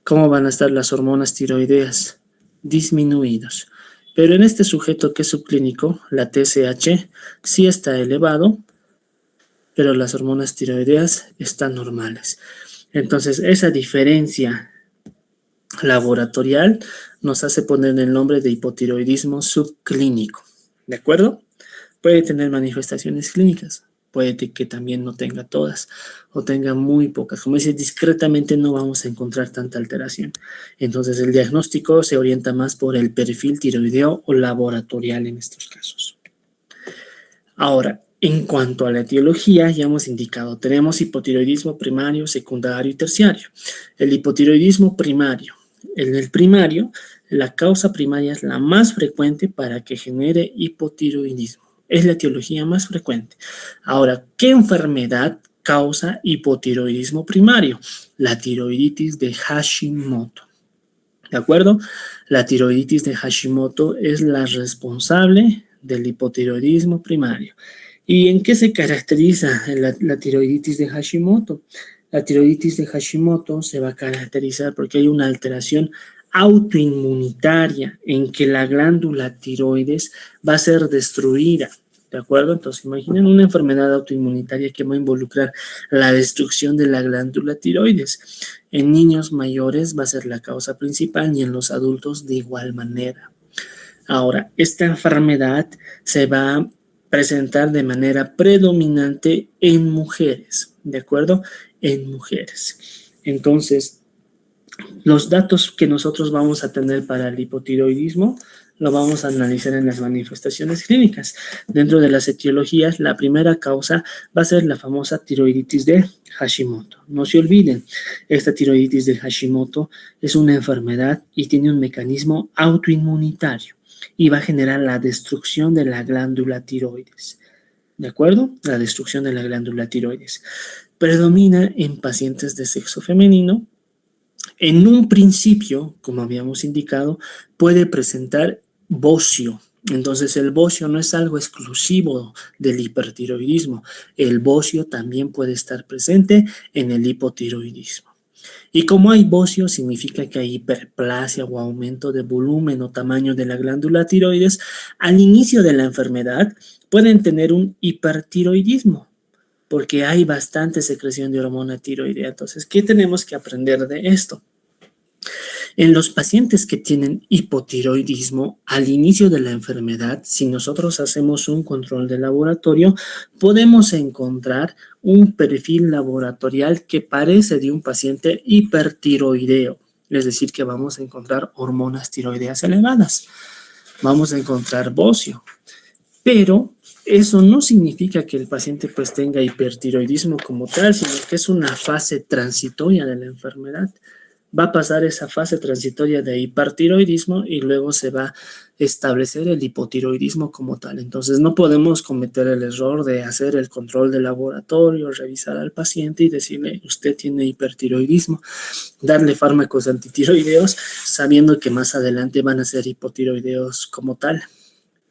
¿Cómo van a estar las hormonas tiroideas? Disminuidos. Pero en este sujeto que es subclínico, la TSH sí está elevado, pero las hormonas tiroideas están normales. Entonces, esa diferencia laboratorial nos hace poner el nombre de hipotiroidismo subclínico. ¿De acuerdo? Puede tener manifestaciones clínicas, puede que también no tenga todas o tenga muy pocas. Como dice, discretamente no vamos a encontrar tanta alteración. Entonces el diagnóstico se orienta más por el perfil tiroideo o laboratorial en estos casos. Ahora, en cuanto a la etiología, ya hemos indicado, tenemos hipotiroidismo primario, secundario y terciario. El hipotiroidismo primario. En el primario, la causa primaria es la más frecuente para que genere hipotiroidismo. Es la etiología más frecuente. Ahora, ¿qué enfermedad causa hipotiroidismo primario? La tiroiditis de Hashimoto. ¿De acuerdo? La tiroiditis de Hashimoto es la responsable del hipotiroidismo primario. ¿Y en qué se caracteriza la tiroiditis de Hashimoto? La tiroiditis de Hashimoto se va a caracterizar porque hay una alteración autoinmunitaria en que la glándula tiroides va a ser destruida. ¿De acuerdo? Entonces, imaginen una enfermedad autoinmunitaria que va a involucrar la destrucción de la glándula tiroides. En niños mayores va a ser la causa principal y en los adultos de igual manera. Ahora, esta enfermedad se va a presentar de manera predominante en mujeres, ¿de acuerdo? En mujeres. Entonces, los datos que nosotros vamos a tener para el hipotiroidismo lo vamos a analizar en las manifestaciones clínicas. Dentro de las etiologías, la primera causa va a ser la famosa tiroiditis de Hashimoto. No se olviden, esta tiroiditis de Hashimoto es una enfermedad y tiene un mecanismo autoinmunitario y va a generar la destrucción de la glándula tiroides. ¿De acuerdo? La destrucción de la glándula tiroides. Predomina en pacientes de sexo femenino. En un principio, como habíamos indicado, puede presentar bocio. Entonces, el bocio no es algo exclusivo del hipertiroidismo. El bocio también puede estar presente en el hipotiroidismo. Y como hay bocio, significa que hay hiperplasia o aumento de volumen o tamaño de la glándula tiroides. Al inicio de la enfermedad pueden tener un hipertiroidismo, porque hay bastante secreción de hormona tiroidea. Entonces, ¿qué tenemos que aprender de esto? En los pacientes que tienen hipotiroidismo, al inicio de la enfermedad, si nosotros hacemos un control de laboratorio, podemos encontrar un perfil laboratorial que parece de un paciente hipertiroideo. Es decir, que vamos a encontrar hormonas tiroideas elevadas. Vamos a encontrar bocio. Pero eso no significa que el paciente pues tenga hipertiroidismo como tal, sino que es una fase transitoria de la enfermedad. Va a pasar esa fase transitoria de hipertiroidismo y luego se va a establecer el hipotiroidismo como tal. Entonces no podemos cometer el error de hacer el control de laboratorio, revisar al paciente y decirle, usted tiene hipertiroidismo, darle fármacos antitiroideos sabiendo que más adelante van a ser hipotiroideos como tal.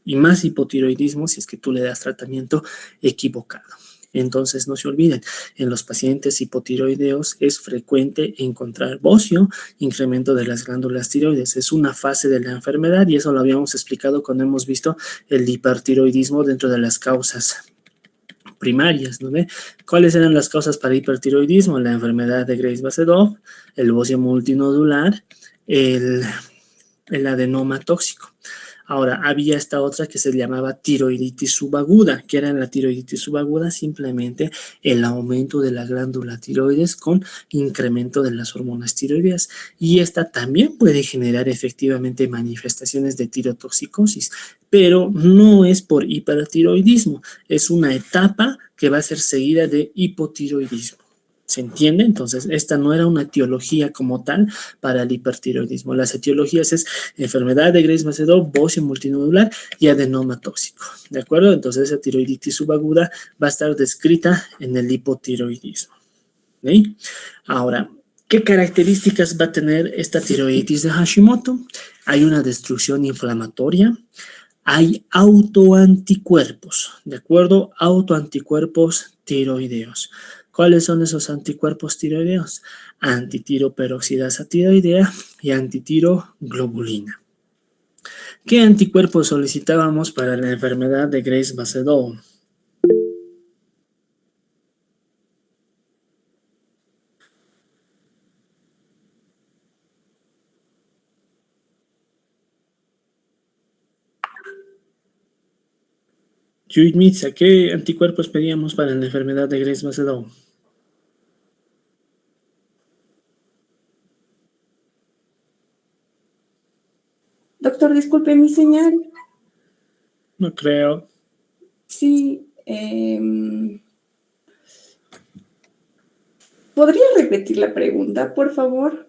Y más hipotiroidismo si es que tú le das tratamiento equivocado. Entonces, no se olviden, en los pacientes hipotiroideos es frecuente encontrar bocio, incremento de las glándulas tiroides. Es una fase de la enfermedad y eso lo habíamos explicado cuando hemos visto el hipertiroidismo dentro de las causas primarias, ¿no ve? ¿Cuáles eran las causas para hipertiroidismo? La enfermedad de Graves-Basedov, el bocio multinodular, el adenoma tóxico. Ahora, había esta otra que se llamaba tiroiditis subaguda. ¿Qué era la tiroiditis subaguda? Simplemente el aumento de la glándula tiroides con incremento de las hormonas tiroideas. Y esta también puede generar efectivamente manifestaciones de tirotoxicosis, pero no es por hipertiroidismo. Es una etapa que va a ser seguida de hipotiroidismo. ¿Se entiende? Entonces, esta no era una etiología como tal para el hipertiroidismo. Las etiologías es enfermedad de Graves-Basedov, bocio multinodular y adenoma tóxico. ¿De acuerdo? Entonces, esa tiroiditis subaguda va a estar descrita en el hipotiroidismo. ¿Sí? Ahora, ¿qué características va a tener esta tiroiditis de Hashimoto? Hay una destrucción inflamatoria. Hay autoanticuerpos, ¿de acuerdo? Autoanticuerpos tiroideos. ¿Cuáles son esos anticuerpos tiroideos? Antitiroperoxidasa tiroidea y antitiroglobulina. ¿Qué anticuerpos solicitábamos para la enfermedad de Graves-Basedov? Yuit Mitza, ¿qué anticuerpos pedíamos para la enfermedad de Graves-Basedov? Doctor, disculpe mi señal. No creo. Sí. ¿Podría repetir la pregunta, por favor?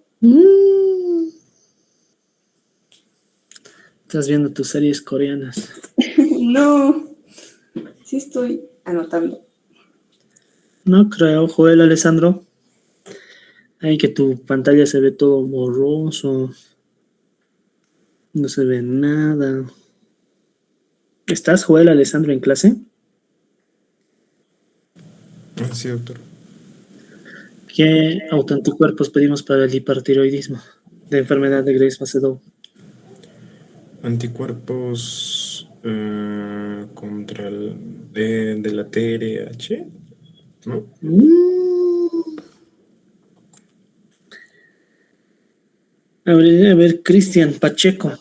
Estás viendo tus series coreanas. No. Sí estoy anotando. No creo, Joel Alessandro. Ay, que tu pantalla se ve todo borroso. No se ve nada. ¿Estás, Joel Alessandro, en clase? Sí, doctor. ¿Qué autoanticuerpos pedimos para el hipertiroidismo? de enfermedad de Graves Basedow? Anticuerpos contra el de la TRH, ¿no? A ver, Cristian Pacheco.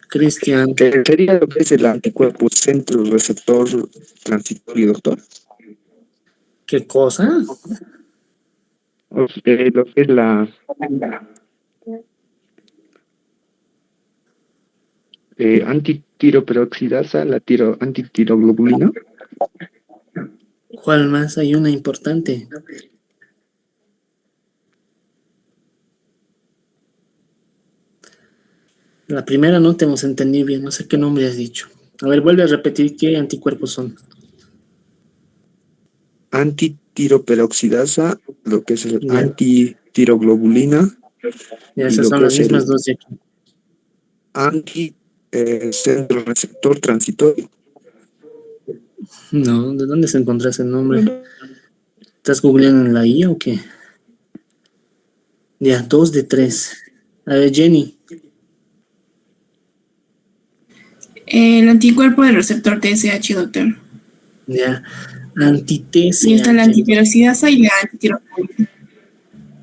Cristian, ¿Qué sería lo que es el anticuerpo centro receptor transitorio, doctor? ¿qué cosa? Lo que es la antitiroperoxidasa, la antitiroglobulina. ¿Cuál más? Hay una importante. La primera no te hemos entendido bien, no sé qué nombre has dicho. A ver, vuelve a repetir qué anticuerpos son. Antitiroperoxidasa, lo que es el Ya. antitiroglobulina Ya, y esas lo son que las es el mismas dos de aquí. centro receptor transitorio. No, ¿de dónde se encontró ese nombre? ¿Estás googleando en la IA o qué? Ya, 2 de 3. A ver, Jenny. El anticuerpo del receptor TSH, doctor. Ya, Y está la anti-TSH. antiperoxidasa y la antitiroglobulina.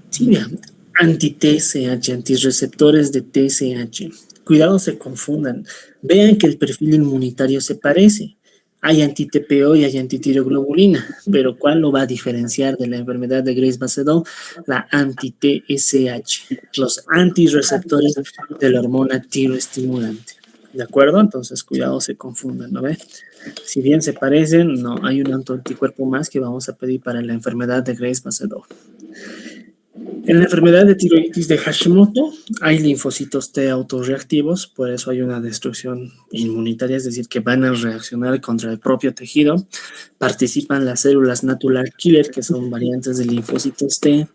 Sí. Ya, anti-TSH, antirreceptores de TSH. Cuidado, se confundan. Vean que el perfil inmunitario se parece. Hay anti-TPO y hay antitiroglobulina, pero ¿cuál lo va a diferenciar de la enfermedad de Graves Basedow? La anti-TSH, los antirreceptores de la hormona tiroestimulante. ¿De acuerdo? Entonces, cuidado, se confundan, ¿no ve? Si bien se parecen, no, hay un anticuerpo más que vamos a pedir para la enfermedad de Graves Basedow. En la enfermedad de tiroiditis de Hashimoto hay linfocitos T autorreactivos, por eso hay una destrucción inmunitaria, es decir, que van a reaccionar contra el propio tejido. Participan las células natural killer, que son variantes de linfocitos T.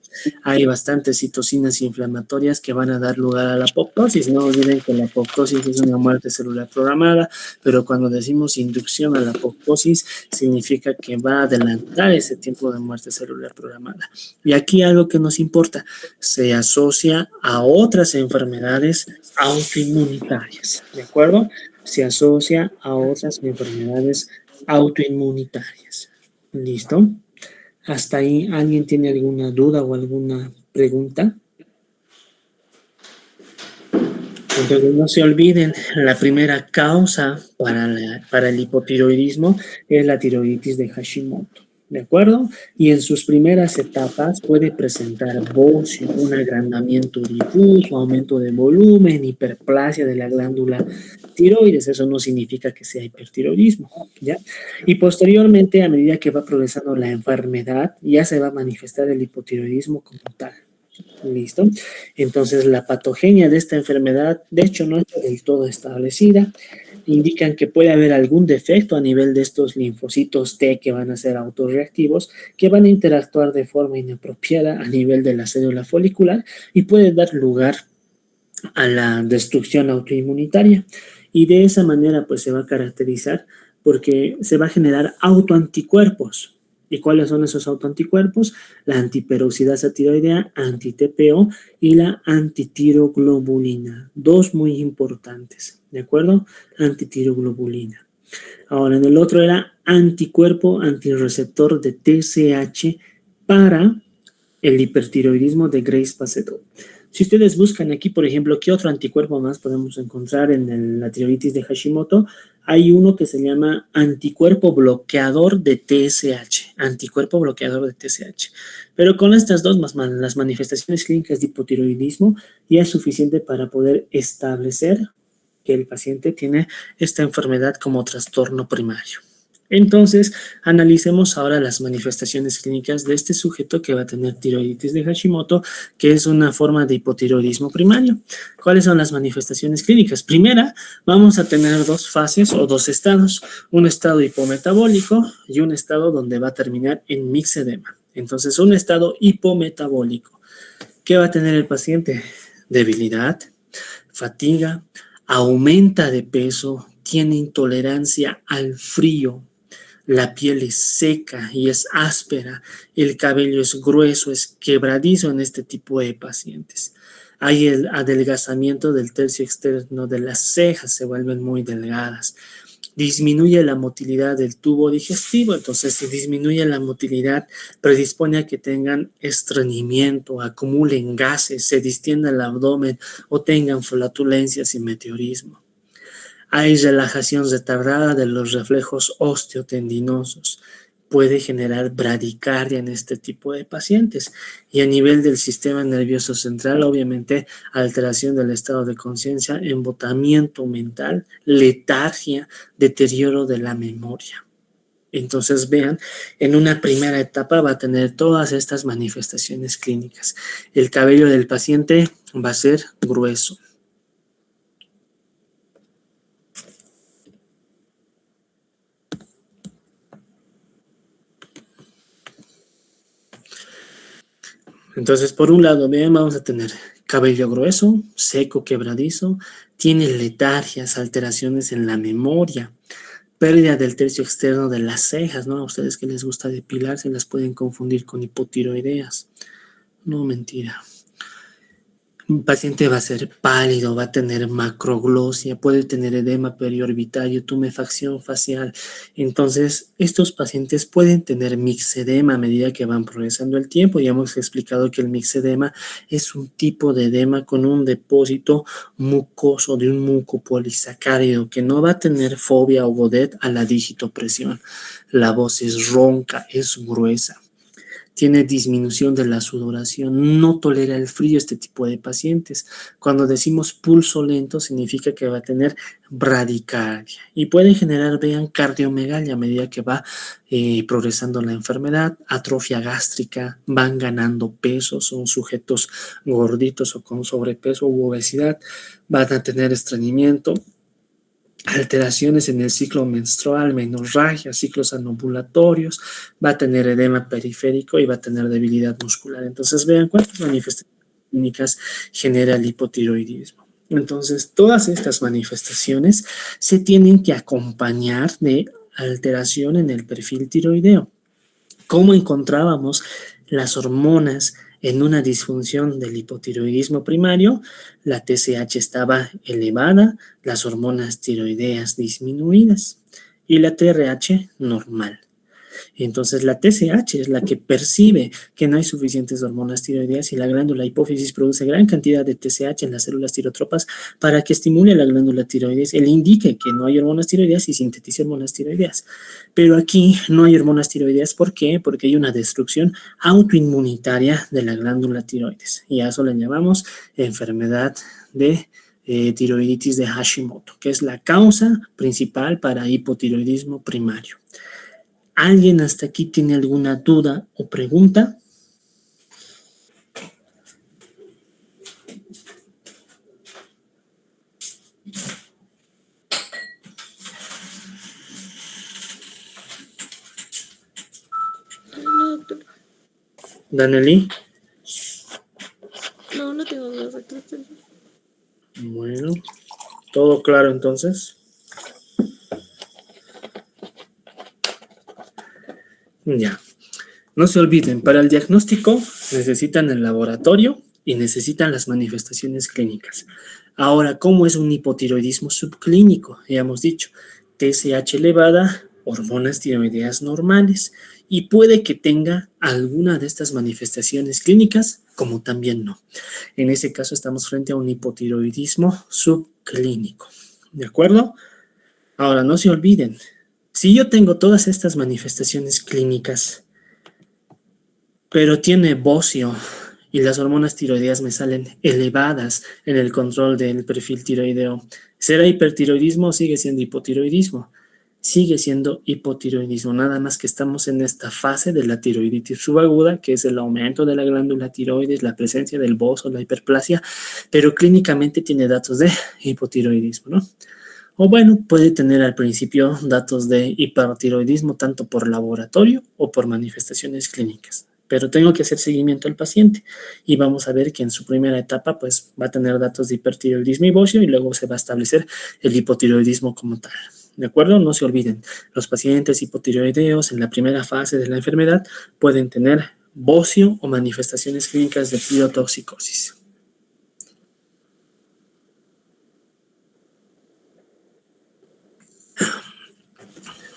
Hay bastantes citocinas inflamatorias que van a dar lugar a la apoptosis. No olviden que la apoptosis es una muerte celular programada, pero cuando decimos inducción a la apoptosis, significa que va a adelantar ese tiempo de muerte celular programada. Y aquí algo que nos importa, se asocia a otras enfermedades autoinmunitarias, ¿de acuerdo? Se asocia a otras enfermedades autoinmunitarias. ¿Listo? ¿Hasta ahí alguien tiene alguna duda o alguna pregunta? Entonces no se olviden, la primera causa para el hipotiroidismo es la tiroiditis de Hashimoto, ¿de acuerdo? Y en sus primeras etapas puede presentar bocio, un agrandamiento difuso, aumento de volumen, hiperplasia de la glándula tiroides. Eso no significa que sea hipertiroidismo, ¿ya? Y posteriormente, a medida que va progresando la enfermedad, ya se va a manifestar el hipotiroidismo como tal. ¿Listo? Entonces, la patogenia de esta enfermedad, de hecho, no está del todo establecida. Indican que puede haber algún defecto a nivel de estos linfocitos T que van a ser autorreactivos, que van a interactuar de forma inapropiada a nivel de la célula folicular y puede dar lugar a la destrucción autoinmunitaria. Y de esa manera, pues, se va a caracterizar porque se va a generar autoanticuerpos. ¿Y cuáles son esos autoanticuerpos? La antiperoxidasa tiroidea, anti-TPO y la antitiroglobulina. Dos muy importantes, ¿de acuerdo? Antitiroglobulina. Ahora, en el otro era anticuerpo antirreceptor de TSH para el hipertiroidismo de Graves Basedow. Si ustedes buscan aquí, por ejemplo, ¿qué otro anticuerpo más podemos encontrar en la tiroiditis de Hashimoto? Hay uno que se llama anticuerpo bloqueador de TSH, anticuerpo bloqueador de TSH. Pero con estas dos más las manifestaciones clínicas de hipotiroidismo ya es suficiente para poder establecer que el paciente tiene esta enfermedad como trastorno primario. Entonces, analicemos ahora las manifestaciones clínicas de este sujeto que va a tener tiroiditis de Hashimoto, que es una forma de hipotiroidismo primario. ¿Cuáles son las manifestaciones clínicas? Primera, vamos a tener dos fases o dos estados, un estado hipometabólico y un estado donde va a terminar en mixedema. Entonces, un estado hipometabólico. ¿Qué va a tener el paciente? Debilidad, fatiga, aumenta de peso, tiene intolerancia al frío, la piel es seca y es áspera, el cabello es grueso, es quebradizo en este tipo de pacientes. Hay el adelgazamiento del tercio externo de las cejas, se vuelven muy delgadas. Disminuye la motilidad del tubo digestivo, entonces si disminuye la motilidad, predispone a que tengan estreñimiento, acumulen gases, se distienda el abdomen o tengan flatulencias y meteorismo. Hay relajación retardada de los reflejos osteotendinosos. Puede generar bradicardia en este tipo de pacientes. Y a nivel del sistema nervioso central, obviamente, alteración del estado de conciencia, embotamiento mental, letargia, deterioro de la memoria. Entonces, vean, en una primera etapa va a tener todas estas manifestaciones clínicas. El cabello del paciente va a ser grueso. Entonces, por un lado, vean, vamos a tener cabello grueso, seco, quebradizo, tiene letargias, alteraciones en la memoria, pérdida del tercio externo de las cejas, ¿no? A ustedes que les gusta depilar, se las pueden confundir con hipotiroideas. No, mentira. Un paciente va a ser pálido, va a tener macroglosia, puede tener edema periorbitario, tumefacción facial. Entonces, estos pacientes pueden tener mixedema a medida que van progresando el tiempo. Ya hemos explicado que el mixedema es un tipo de edema con un depósito mucoso de un muco polisacárido que no va a tener fobia o godet a la digitopresión. La voz es ronca, es gruesa. Tiene disminución de la sudoración, no tolera el frío este tipo de pacientes. Cuando decimos pulso lento significa que va a tener bradicardia y puede generar, vean, cardiomegalia a medida que va progresando la enfermedad, atrofia gástrica, van ganando peso, son sujetos gorditos o con sobrepeso u obesidad, van a tener estreñimiento, alteraciones en el ciclo menstrual, menorragia, ciclos anovulatorios, va a tener edema periférico y va a tener debilidad muscular. Entonces, vean cuántas manifestaciones clínicas genera el hipotiroidismo. Entonces, todas estas manifestaciones se tienen que acompañar de alteración en el perfil tiroideo. ¿Cómo encontrábamos las hormonas en una disfunción del hipotiroidismo primario? La TSH estaba elevada, las hormonas tiroideas disminuidas y la TRH normal. Entonces la TSH es la que percibe que no hay suficientes hormonas tiroideas y la glándula hipófisis produce gran cantidad de TSH en las células tirotropas para que estimule la glándula tiroides, le indique que no hay hormonas tiroideas y sintetice hormonas tiroideas. Pero aquí no hay hormonas tiroideas, ¿por qué? Porque hay una destrucción autoinmunitaria de la glándula tiroides y a eso le llamamos enfermedad de tiroiditis de Hashimoto, que es la causa principal para hipotiroidismo primario. ¿Alguien hasta aquí tiene alguna duda o pregunta? No, doctor. Danelí. No tengo dudas. Bueno, ¿todo claro entonces? Ya. No se olviden, para el diagnóstico necesitan el laboratorio y necesitan las manifestaciones clínicas. Ahora, ¿cómo es un hipotiroidismo subclínico? Ya hemos dicho, TSH elevada, hormonas tiroideas normales y puede que tenga alguna de estas manifestaciones clínicas, como también no. En ese caso estamos frente a un hipotiroidismo subclínico. ¿De acuerdo? Ahora, no se olviden, si yo tengo todas estas manifestaciones clínicas, pero tiene bocio y las hormonas tiroideas me salen elevadas en el control del perfil tiroideo, ¿será hipertiroidismo o sigue siendo hipotiroidismo? Sigue siendo hipotiroidismo, nada más que estamos en esta fase de la tiroiditis subaguda, que es el aumento de la glándula tiroides, la presencia del bozo, la hiperplasia, pero clínicamente tiene datos de hipotiroidismo, ¿no? O bueno, puede tener al principio datos de hipertiroidismo tanto por laboratorio o por manifestaciones clínicas. Pero tengo que hacer seguimiento al paciente y vamos a ver que en su primera etapa pues va a tener datos de hipertiroidismo y bocio y luego se va a establecer el hipotiroidismo como tal. ¿de acuerdo? No se olviden, los pacientes hipotiroideos en la primera fase de la enfermedad pueden tener bocio o manifestaciones clínicas de tirotoxicosis.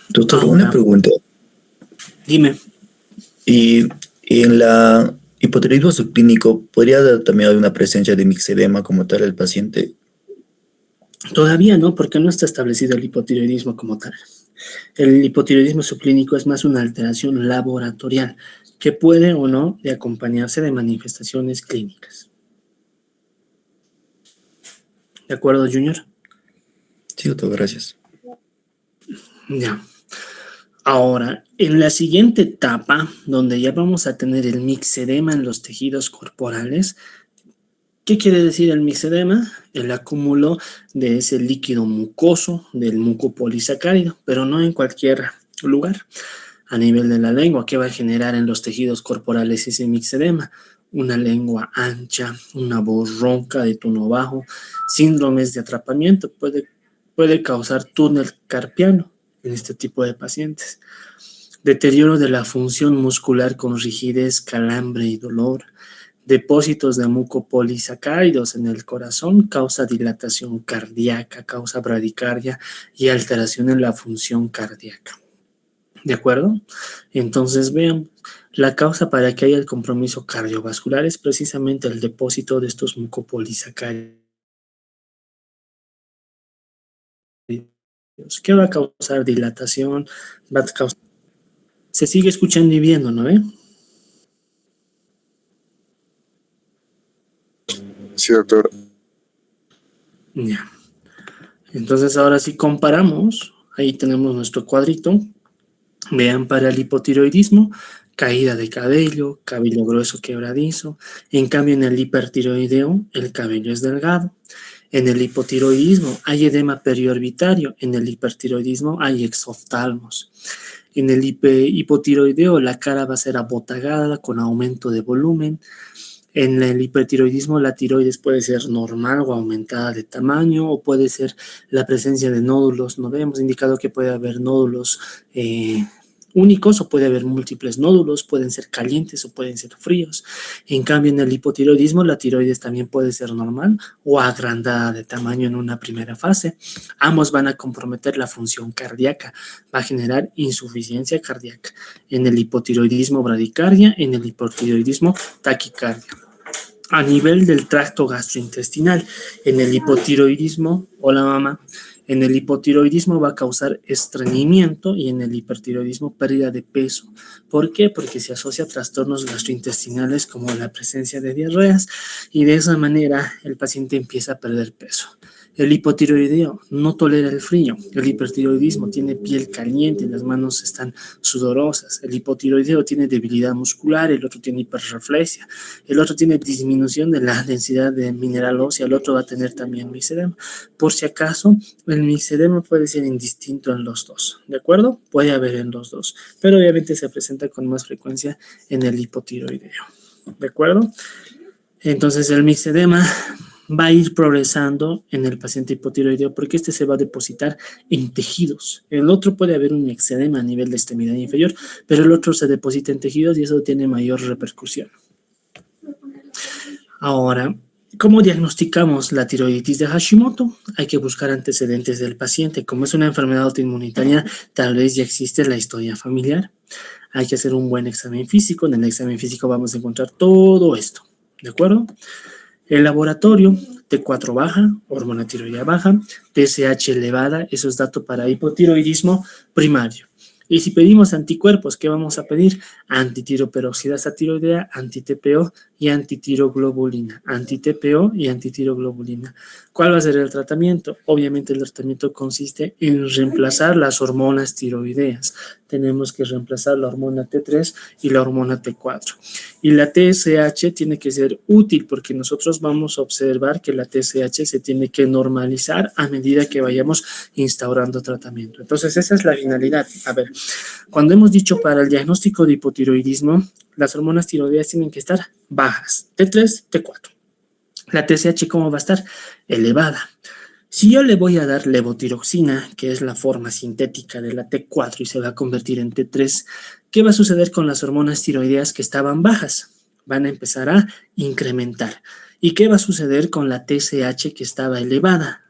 Doctor, Ahora, una pregunta. dime. Y en la hipotiroidismo subclínico, ¿podría también haber una presencia de mixedema como tal el paciente? Todavía no, porque no está establecido el hipotiroidismo como tal. El hipotiroidismo subclínico es más una alteración laboratorial que puede o no de acompañarse de manifestaciones clínicas. ¿De acuerdo, Junior? Sí, doctor, gracias. Ya. Ahora, en la siguiente etapa, donde ya vamos a tener el mixedema en los tejidos corporales, ¿qué quiere decir el mixedema? El acúmulo de ese líquido mucoso, del mucopolisacárido, pero no en cualquier lugar. A nivel de la lengua, ¿qué va a generar en los tejidos corporales ese mixedema? Una lengua ancha, una voz ronca de tono bajo, síndromes de atrapamiento, puede causar túnel carpiano en este tipo de pacientes. Deterioro de la función muscular con rigidez, calambre y dolor. Depósitos de mucopolisacáridos en el corazón causa dilatación cardíaca, causa bradicardia y alteración en la función cardíaca. ¿De acuerdo? Entonces vean, la causa para que haya el compromiso cardiovascular es precisamente el depósito de estos mucopolisacáridos. ¿Qué va a causar dilatación? Va a causar... Se sigue escuchando y viendo, ¿no ve? Sí, doctor. Ya. Entonces ahora sí comparamos, ahí tenemos nuestro cuadrito. Vean, para el hipotiroidismo, caída de cabello, cabello grueso quebradizo. En cambio, en el hipertiroideo, el cabello es delgado. En el hipotiroidismo hay edema periorbitario, en el hipertiroidismo hay exoftalmos. En el hipotiroideo la cara va a ser abotagada con aumento de volumen. En el hipertiroidismo la tiroides puede ser normal o aumentada de tamaño, o puede ser la presencia de nódulos. No hemos indicado que puede haber nódulos únicos o puede haber múltiples nódulos, pueden ser calientes o pueden ser fríos. En cambio, en el hipotiroidismo la tiroides también puede ser normal o agrandada de tamaño en una primera fase. Ambos van a comprometer la función cardíaca, va a generar insuficiencia cardíaca. En el hipotiroidismo bradicardia, en el hipotiroidismo taquicardia. A nivel del tracto gastrointestinal, en el hipotiroidismo, hola mamá, en el hipotiroidismo va a causar estreñimiento y en el hipertiroidismo pérdida de peso. ¿Por qué? Porque se asocia a trastornos gastrointestinales como la presencia de diarreas y de esa manera el paciente empieza a perder peso. El hipotiroideo no tolera el frío. El hipertiroidismo tiene piel caliente, las manos están sudorosas. El hipotiroideo tiene debilidad muscular, el otro tiene hiperreflexia, el otro tiene disminución de la densidad de mineral ósea, el otro va a tener también mixedema. Por si acaso, el mixedema puede ser indistinto en los dos, ¿de acuerdo? Puede haber en los dos, pero obviamente se presenta con más frecuencia en el hipotiroideo, ¿de acuerdo? Entonces el mixedema va a ir progresando en el paciente hipotiroideo porque este se va a depositar en tejidos. El otro puede haber un mixedema a nivel de extremidad inferior, pero el otro se deposita en tejidos y eso tiene mayor repercusión. Ahora, ¿cómo diagnosticamos la tiroiditis de Hashimoto? Hay que buscar antecedentes del paciente. Como es una enfermedad autoinmunitaria, tal vez ya existe la historia familiar. Hay que hacer un buen examen físico. En el examen físico vamos a encontrar todo esto, ¿de acuerdo? El laboratorio, T4 baja, hormona tiroidea baja, TSH elevada, eso es dato para hipotiroidismo primario. Y si pedimos anticuerpos, ¿qué vamos a pedir? Antitiroperoxidasa tiroidea, anti-TPO y antitiroglobulina. Anti-TPO y antitiroglobulina. ¿Cuál va a ser el tratamiento? Obviamente el tratamiento consiste en reemplazar las hormonas tiroideas. Tenemos que reemplazar la hormona T3 y la hormona T4. Y la TSH tiene que ser útil porque nosotros vamos a observar que la TSH se tiene que normalizar a medida que vayamos instaurando tratamiento. Entonces esa es la finalidad. A ver, cuando hemos dicho para el diagnóstico de hipotiroidismo, las hormonas tiroideas tienen que estar bajas, T3, T4. La TSH, ¿cómo va a estar? Elevada. Si yo le voy a dar levotiroxina, que es la forma sintética de la T4 y se va a convertir en T3, ¿qué va a suceder con las hormonas tiroideas que estaban bajas? Van a empezar a incrementar. ¿Y qué va a suceder con la TSH que estaba elevada?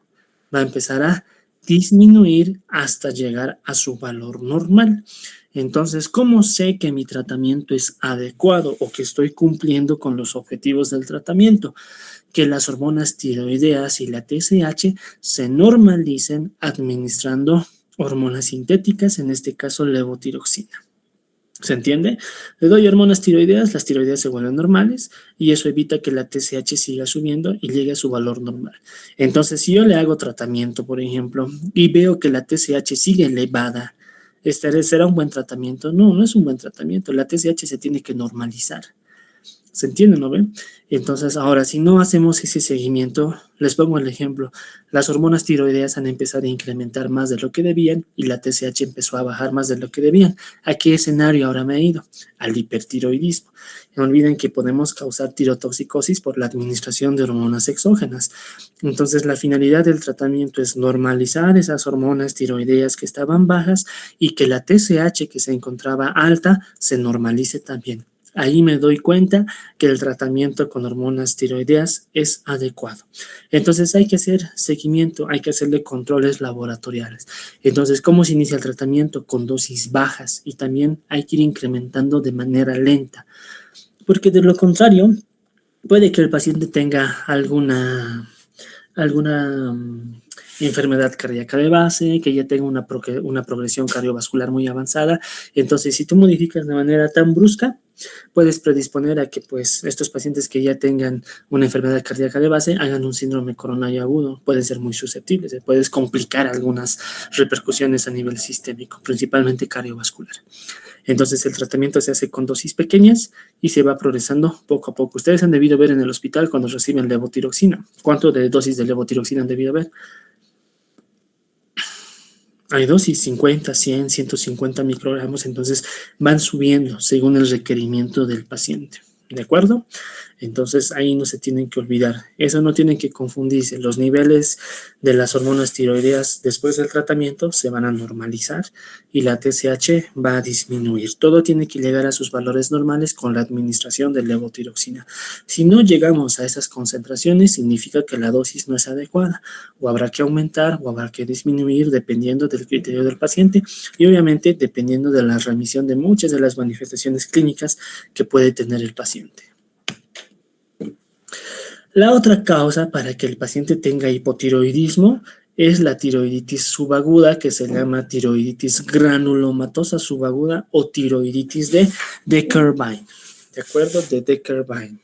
Va a empezar a disminuir hasta llegar a su valor normal. Entonces, ¿cómo sé que mi tratamiento es adecuado o que estoy cumpliendo con los objetivos del tratamiento? Que las hormonas tiroideas y la TSH se normalicen administrando hormonas sintéticas, en este caso levotiroxina. ¿Se entiende? Le doy hormonas tiroideas, las tiroideas se vuelven normales y eso evita que la TSH siga subiendo y llegue a su valor normal. Entonces, si yo le hago tratamiento, por ejemplo, y veo que la TSH sigue elevada, ¿será un buen tratamiento? No, no es un buen tratamiento. La TSH se tiene que normalizar. ¿Se entiende, no ven? Entonces, ahora, si no hacemos ese seguimiento, les pongo el ejemplo, las hormonas tiroideas han empezado a incrementar más de lo que debían y la TSH empezó a bajar más de lo que debían. ¿A qué escenario ahora me he ido? Al hipertiroidismo. No olviden que podemos causar tirotoxicosis por la administración de hormonas exógenas. Entonces, la finalidad del tratamiento es normalizar esas hormonas tiroideas que estaban bajas y que la TSH que se encontraba alta se normalice también. Ahí me doy cuenta que el tratamiento con hormonas tiroideas es adecuado. Entonces hay que hacer seguimiento, hay que hacerle controles laboratoriales. Entonces, ¿cómo se inicia el tratamiento? Con dosis bajas y también hay que ir incrementando de manera lenta. Porque de lo contrario, puede que el paciente tenga alguna enfermedad cardíaca de base, que ya tenga una progresión cardiovascular muy avanzada. Entonces, si tú modificas de manera tan brusca, puedes predisponer a que pues estos pacientes que ya tengan una enfermedad cardíaca de base hagan un síndrome coronario agudo, pueden ser muy susceptibles, puedes complicar algunas repercusiones a nivel sistémico, principalmente cardiovascular. Entonces el tratamiento se hace con dosis pequeñas y se va progresando poco a poco. Ustedes han debido ver en el hospital cuando reciben levotiroxina. ¿Cuánto de dosis de levotiroxina han debido ver? Hay dosis 50, 100, 150 microgramos, entonces van subiendo según el requerimiento del paciente. ¿De acuerdo? Entonces ahí no se tienen que olvidar. Eso no tienen que confundirse. Los niveles de las hormonas tiroideas después del tratamiento se van a normalizar y la TSH va a disminuir. Todo tiene que llegar a sus valores normales con la administración de levotiroxina. Si no llegamos a esas concentraciones, significa que la dosis no es adecuada. O habrá que aumentar o habrá que disminuir dependiendo del criterio del paciente y obviamente dependiendo de la remisión de muchas de las manifestaciones clínicas que puede tener el paciente. La otra causa para que el paciente tenga hipotiroidismo es la tiroiditis subaguda, que se llama tiroiditis granulomatosa subaguda o tiroiditis de Decker-Vine. ¿De acuerdo? De Decker-Vine.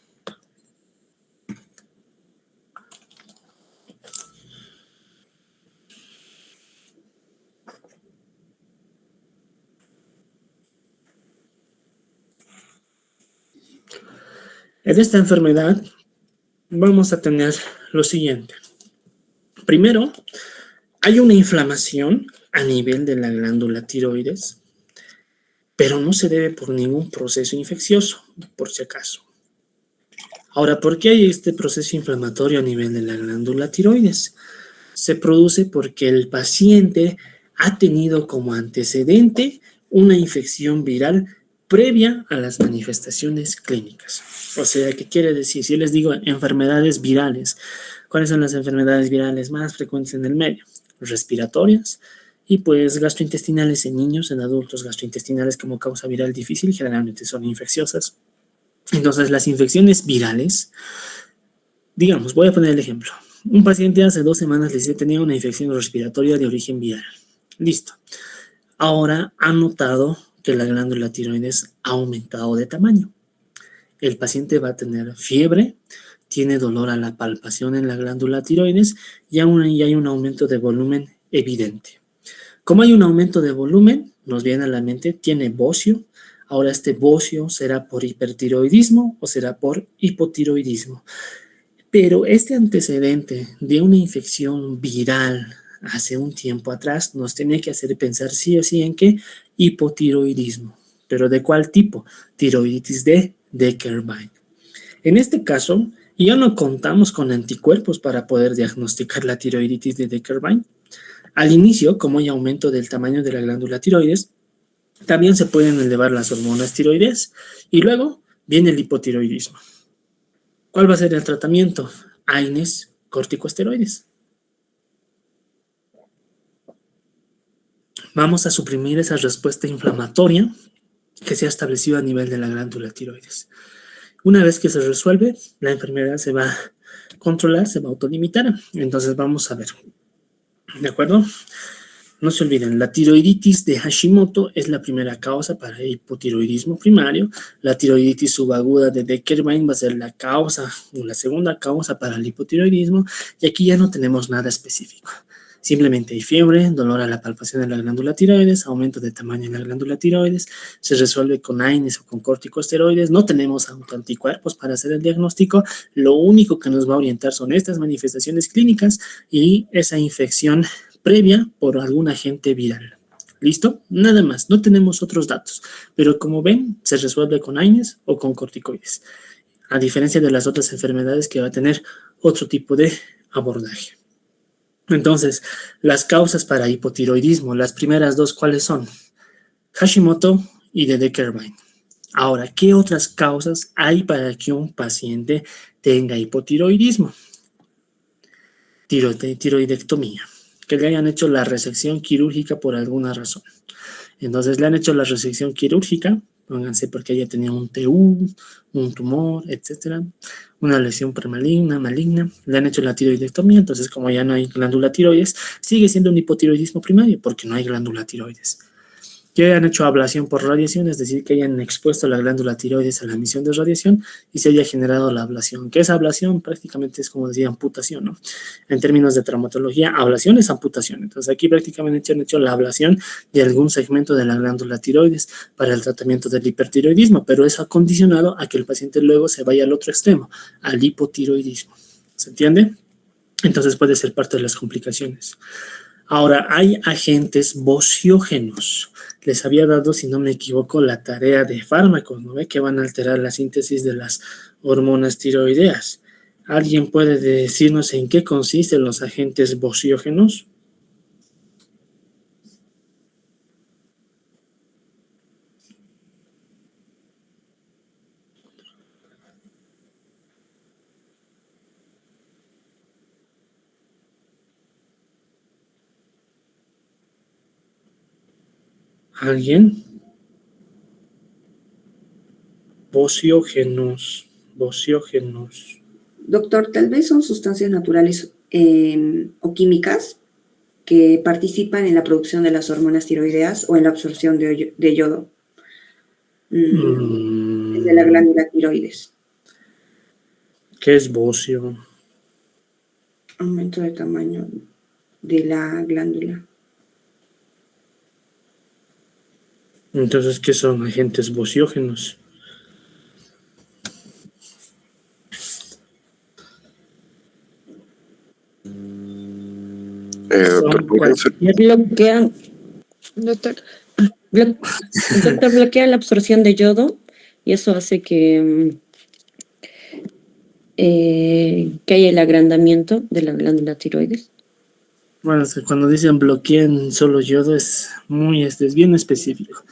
En esta enfermedad vamos a tener lo siguiente. Primero, hay una inflamación a nivel de la glándula tiroides, pero no se debe por ningún proceso infeccioso, por si acaso. Ahora, ¿por qué hay este proceso inflamatorio a nivel de la glándula tiroides? Se produce porque el paciente ha tenido como antecedente una infección viral previa a las manifestaciones clínicas. O sea, ¿qué quiere decir? Si les digo enfermedades virales, ¿cuáles son las enfermedades virales más frecuentes en el medio? Respiratorias y pues gastrointestinales en niños, en adultos, gastrointestinales como causa viral difícil, generalmente son infecciosas. Entonces, las infecciones virales, digamos, voy a poner el ejemplo. Un paciente hace 2 semanas le dice que tenía una infección respiratoria de origen viral. Listo. Ahora ha notado que la glándula tiroides ha aumentado de tamaño. El paciente va a tener fiebre, tiene dolor a la palpación en la glándula tiroides y hay un aumento de volumen evidente. Como hay un aumento de volumen, nos viene a la mente, tiene bocio. Ahora este bocio será por hipertiroidismo o será por hipotiroidismo. Pero este antecedente de una infección viral hace un tiempo atrás nos tiene que hacer pensar sí o sí en qué hipotiroidismo. ¿Pero de cuál tipo? Tiroiditis de Decker-Vine. En este caso, Y ya no contamos con anticuerpos para poder diagnosticar la tiroiditis de Decker-Vine. Al inicio, como hay aumento del tamaño de la glándula tiroides, también se pueden elevar las hormonas tiroideas y luego viene el hipotiroidismo. ¿Cuál va a ser el tratamiento? AINES, corticosteroides. Vamos a suprimir esa respuesta inflamatoria que se ha establecido a nivel de la glándula tiroides. Una vez que se resuelve, la enfermedad se va a controlar, se va a autolimitar. Entonces vamos a ver. ¿De acuerdo? No se olviden, la tiroiditis de Hashimoto es la primera causa para el hipotiroidismo primario. La tiroiditis subaguda de Decker-Vine va a ser la causa o la segunda causa para el hipotiroidismo. Y aquí ya no tenemos nada específico. Simplemente hay fiebre, dolor a la palpación de la glándula tiroides, aumento de tamaño en la glándula tiroides, se resuelve con AINES o con corticosteroides, no tenemos autoanticuerpos para hacer el diagnóstico, lo único que nos va a orientar son estas manifestaciones clínicas y esa infección previa por algún agente viral. ¿Listo? Nada más, no tenemos otros datos, pero como ven, se resuelve con AINES o con corticoides, a diferencia de las otras enfermedades que va a tener otro tipo de abordaje. Entonces, las causas para hipotiroidismo, las primeras dos, ¿cuáles son? Hashimoto y de Decker-Vine. Ahora, ¿qué otras causas hay para que un paciente tenga hipotiroidismo? Tiroidectomía, que le hayan hecho la resección quirúrgica por alguna razón. Entonces, le han hecho la resección quirúrgica, pónganse porque ella tenía un TU, un tumor, etcétera, una lesión premaligna, maligna, le han hecho la tiroidectomía, entonces como ya no hay glándula tiroides, sigue siendo un hipotiroidismo primario porque no hay glándula tiroides. Que hayan hecho ablación por radiación, es decir, que hayan expuesto la glándula tiroides a la emisión de radiación y se haya generado la ablación, que esa ablación prácticamente es como decía amputación, ¿no? En términos de traumatología, ablación es amputación, entonces aquí prácticamente han hecho la ablación de algún segmento de la glándula tiroides para el tratamiento del hipertiroidismo, pero eso ha condicionado a que el paciente luego se vaya al otro extremo, al hipotiroidismo, ¿se entiende? Entonces puede ser parte de las complicaciones. Ahora, hay agentes bociógenos. Les había dado, si no me equivoco, la tarea de fármacos, ¿no ve? Que van a alterar la síntesis de las hormonas tiroideas. ¿Alguien puede decirnos en qué consisten los agentes bociógenos? ¿Alguien? Bociógenos. Doctor, tal vez son sustancias naturales o químicas que participan en la producción de las hormonas tiroideas o en la absorción de yodo desde la glándula tiroides. ¿Qué es bocio? Aumento de tamaño de la glándula. Entonces, ¿qué son agentes bociógenos? Bloquean, Doctor, bloquean la absorción de yodo y eso hace que haya el agrandamiento de la glándula tiroides. Bueno, es que cuando dicen bloqueen solo yodo es bien específico.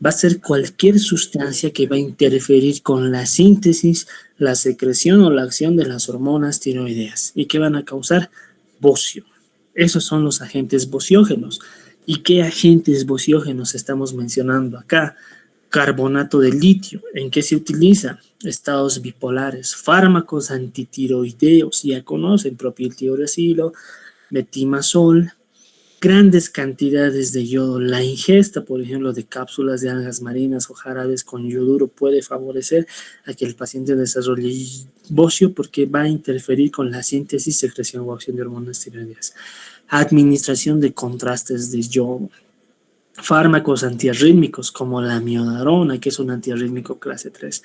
Va a ser cualquier sustancia que va a interferir con la síntesis, la secreción o la acción de las hormonas tiroideas y que van a causar bocio. Esos son los agentes bociógenos. ¿Y qué agentes bociógenos estamos mencionando acá? Carbonato de litio. ¿En qué se utiliza? Estados bipolares, fármacos antitiroideos, ya conocen, propiltiuracilo, metimazol, grandes cantidades de yodo. La ingesta, por ejemplo, de cápsulas de algas marinas o jarabes con yoduro puede favorecer a que el paciente desarrolle bocio porque va a interferir con la síntesis, secreción o acción de hormonas tiroideas. Administración de contrastes de yodo. Fármacos antiarrítmicos como la amiodarona, que es un antiarrítmico clase 3.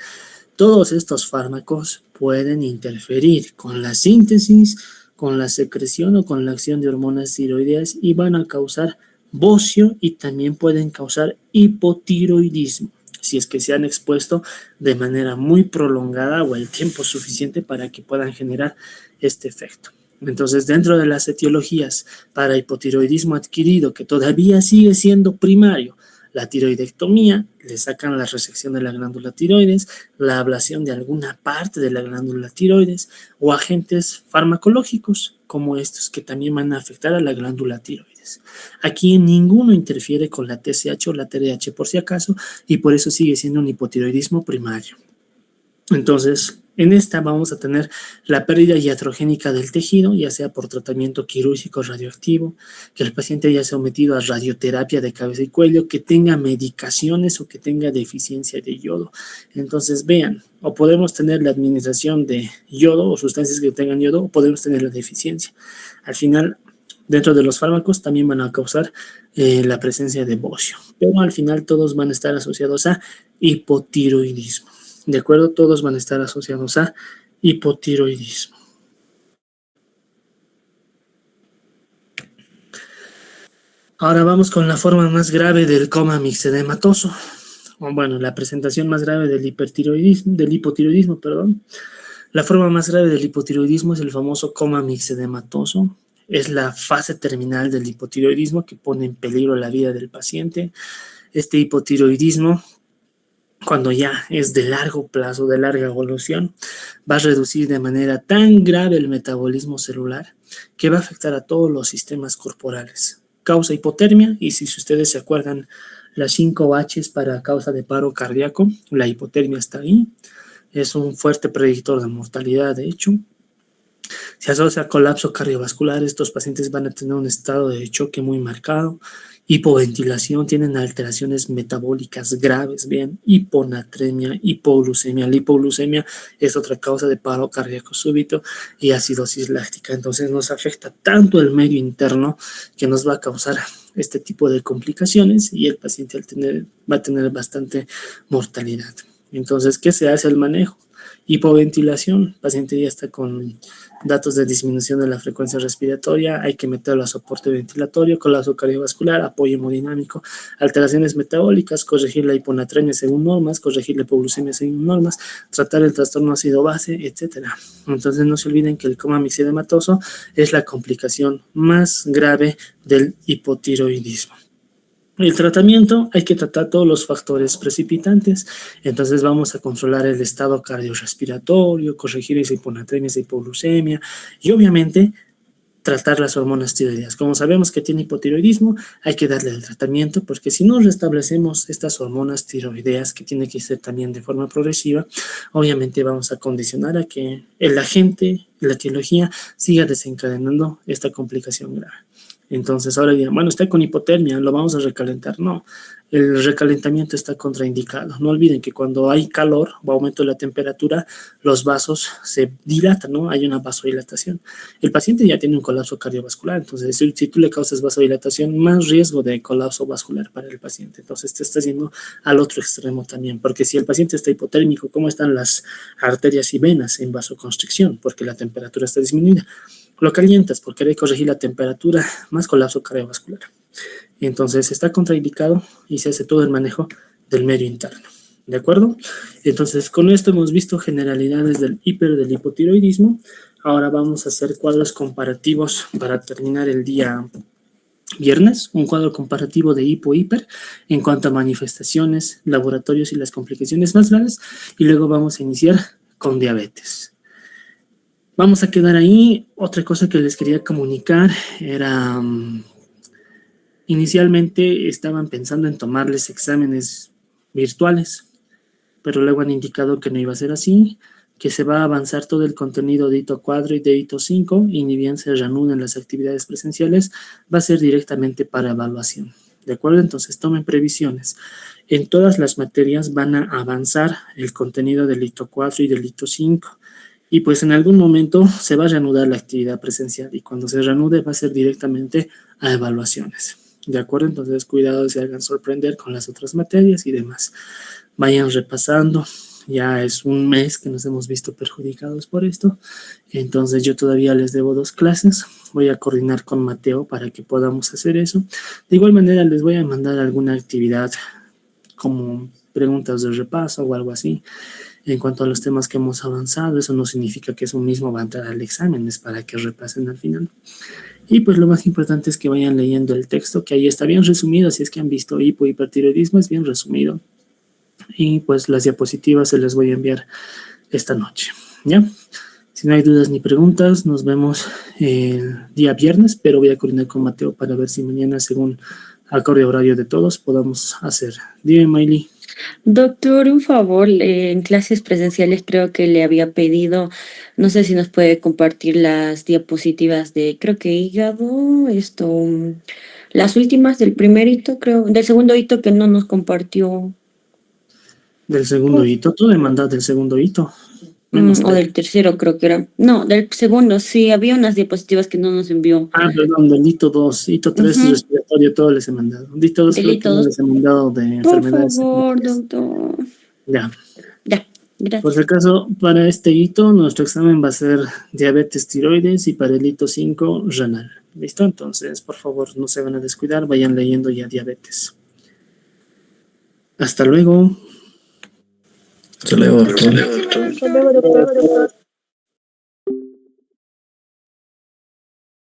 Todos estos fármacos pueden interferir con la síntesis, con la secreción o con la acción de hormonas tiroideas y van a causar bocio y también pueden causar hipotiroidismo. si es que se han expuesto de manera muy prolongada o el tiempo suficiente para que puedan generar este efecto. Entonces, dentro de las etiologías para hipotiroidismo adquirido, que todavía sigue siendo primario, la tiroidectomía, le sacan la resección de la glándula tiroides, la ablación de alguna parte de la glándula tiroides o agentes farmacológicos como estos que también van a afectar a la glándula tiroides. Aquí ninguno interfiere con la TSH o la TDH por si acaso y por eso sigue siendo un hipotiroidismo primario. Entonces, en esta vamos a tener la pérdida iatrogénica del tejido, ya sea por tratamiento quirúrgico radioactivo, que el paciente haya sometido a radioterapia de cabeza y cuello, que tenga medicaciones o que tenga deficiencia de yodo. Entonces, vean, o podemos tener la administración de yodo o sustancias que tengan yodo, o podemos tener la deficiencia. Al final, dentro de los fármacos también van a causar la presencia de bocio, pero al final todos van a estar asociados a hipotiroidismo. ¿De acuerdo? Todos van a estar asociados a hipotiroidismo. Ahora vamos con la forma más grave del coma mixedematoso. Bueno, la presentación más grave del hipotiroidismo. La forma más grave del hipotiroidismo es el famoso coma mixedematoso. Es la fase terminal del hipotiroidismo que pone en peligro la vida del paciente. Este hipotiroidismo, cuando ya es de largo plazo, de larga evolución, va a reducir de manera tan grave el metabolismo celular que va a afectar a todos los sistemas corporales. Causa hipotermia, y si ustedes se acuerdan, las 5 H's para causa de paro cardíaco, la hipotermia está ahí. Es un fuerte predictor de mortalidad, de hecho. Se asocia a colapso cardiovascular, estos pacientes van a tener un estado de choque muy marcado. Hipoventilación, tienen alteraciones metabólicas graves, bien, hiponatremia, hipoglucemia. La hipoglucemia es otra causa de paro cardíaco súbito y acidosis láctica. Entonces nos afecta tanto el medio interno que nos va a causar este tipo de complicaciones y el paciente va a tener bastante mortalidad. Entonces, ¿qué se hace al manejo? Hipoventilación, el paciente ya está con datos de disminución de la frecuencia respiratoria, hay que meterlo a soporte ventilatorio, colapso cardiovascular, apoyo hemodinámico, alteraciones metabólicas, corregir la hiponatremia según normas, corregir la hipoglucemia según normas, tratar el trastorno ácido-base, etc. Entonces no se olviden que el coma mixedematoso es la complicación más grave del hipotiroidismo. El tratamiento, hay que tratar todos los factores precipitantes, entonces vamos a controlar el estado cardiorrespiratorio, corregir esa hiponatremia, esa hipoglucemia y obviamente tratar las hormonas tiroideas. Como sabemos que tiene hipotiroidismo, hay que darle el tratamiento porque si no restablecemos estas hormonas tiroideas, que tiene que ser también de forma progresiva, obviamente vamos a condicionar a que el agente, la etiología, siga desencadenando esta complicación grave. Entonces ahora dirán, bueno, está con hipotermia, lo vamos a recalentar. No, el recalentamiento está contraindicado. No olviden que cuando hay calor o aumento de la temperatura, los vasos se dilatan, ¿no? Hay una vasodilatación. El paciente ya tiene un colapso cardiovascular, entonces si tú le causas vasodilatación, más riesgo de colapso vascular para el paciente. Entonces te estás yendo al otro extremo también, porque si el paciente está hipotérmico, ¿cómo están las arterias y venas en vasoconstricción? Porque la temperatura está disminuida. Lo calientas por querer corregir la temperatura, más colapso cardiovascular. Entonces está contraindicado y se hace todo el manejo del medio interno. ¿De acuerdo? Entonces con esto hemos visto generalidades del del hipotiroidismo. Ahora vamos a hacer cuadros comparativos para terminar el día viernes. Un cuadro comparativo de hipo-hiper en cuanto a manifestaciones, laboratorios y las complicaciones más graves. Y luego vamos a iniciar con diabetes. Vamos a quedar ahí. Otra cosa que les quería comunicar era, inicialmente estaban pensando en tomarles exámenes virtuales, pero luego han indicado que no iba a ser así, que se va a avanzar todo el contenido de hito 4 y de hito 5, y ni bien se reanuden las actividades presenciales, va a ser directamente para evaluación. ¿De acuerdo? Entonces tomen previsiones. En todas las materias van a avanzar el contenido del hito 4 y del hito 5. Y pues en algún momento se va a reanudar la actividad presencial y cuando se reanude va a ser directamente a evaluaciones. ¿De acuerdo? Entonces cuidado, se hagan sorprender con las otras materias y demás. Vayan repasando. Ya es un mes que nos hemos visto perjudicados por esto. Entonces yo todavía les debo 2 clases. Voy a coordinar con Mateo para que podamos hacer eso. De igual manera les voy a mandar alguna actividad como preguntas de repaso o algo así. En cuanto a los temas que hemos avanzado, eso no significa que eso mismo va a entrar al examen, es para que repasen al final. Y pues lo más importante es que vayan leyendo el texto, que ahí está bien resumido, si es que han visto hipotiroidismo, es bien resumido. Y pues las diapositivas se les voy a enviar esta noche, ¿ya? Si no hay dudas ni preguntas, nos vemos el día viernes, pero voy a coordinar con Mateo para ver si mañana, según acorde horario de todos, podamos hacer. Dime, Miley. Doctor, un favor, en clases presenciales creo que le había pedido, no sé si nos puede compartir las diapositivas de, creo que hígado, las últimas del primer hito, creo, del segundo hito que no nos compartió, Del segundo hito, tú demandas del segundo hito. Menos o del tercero creo que era. No, del segundo, sí, había unas diapositivas que no nos envió. Perdón, del hito 2, hito 3 Ujú. respiratorio, todo les he mandado. Hito 2 Del creo hito que no dos. les he mandado de Por enfermedades favor, secundarias. doctor. Ya. Ya, Por gracias. si acaso, para este hito, nuestro examen va a ser diabetes tiroides y para el hito 5, renal. ¿Listo? Entonces, por favor, no se van a descuidar, vayan leyendo ya diabetes. Hasta luego. Hasta luego, doctor. Hasta luego, doctor.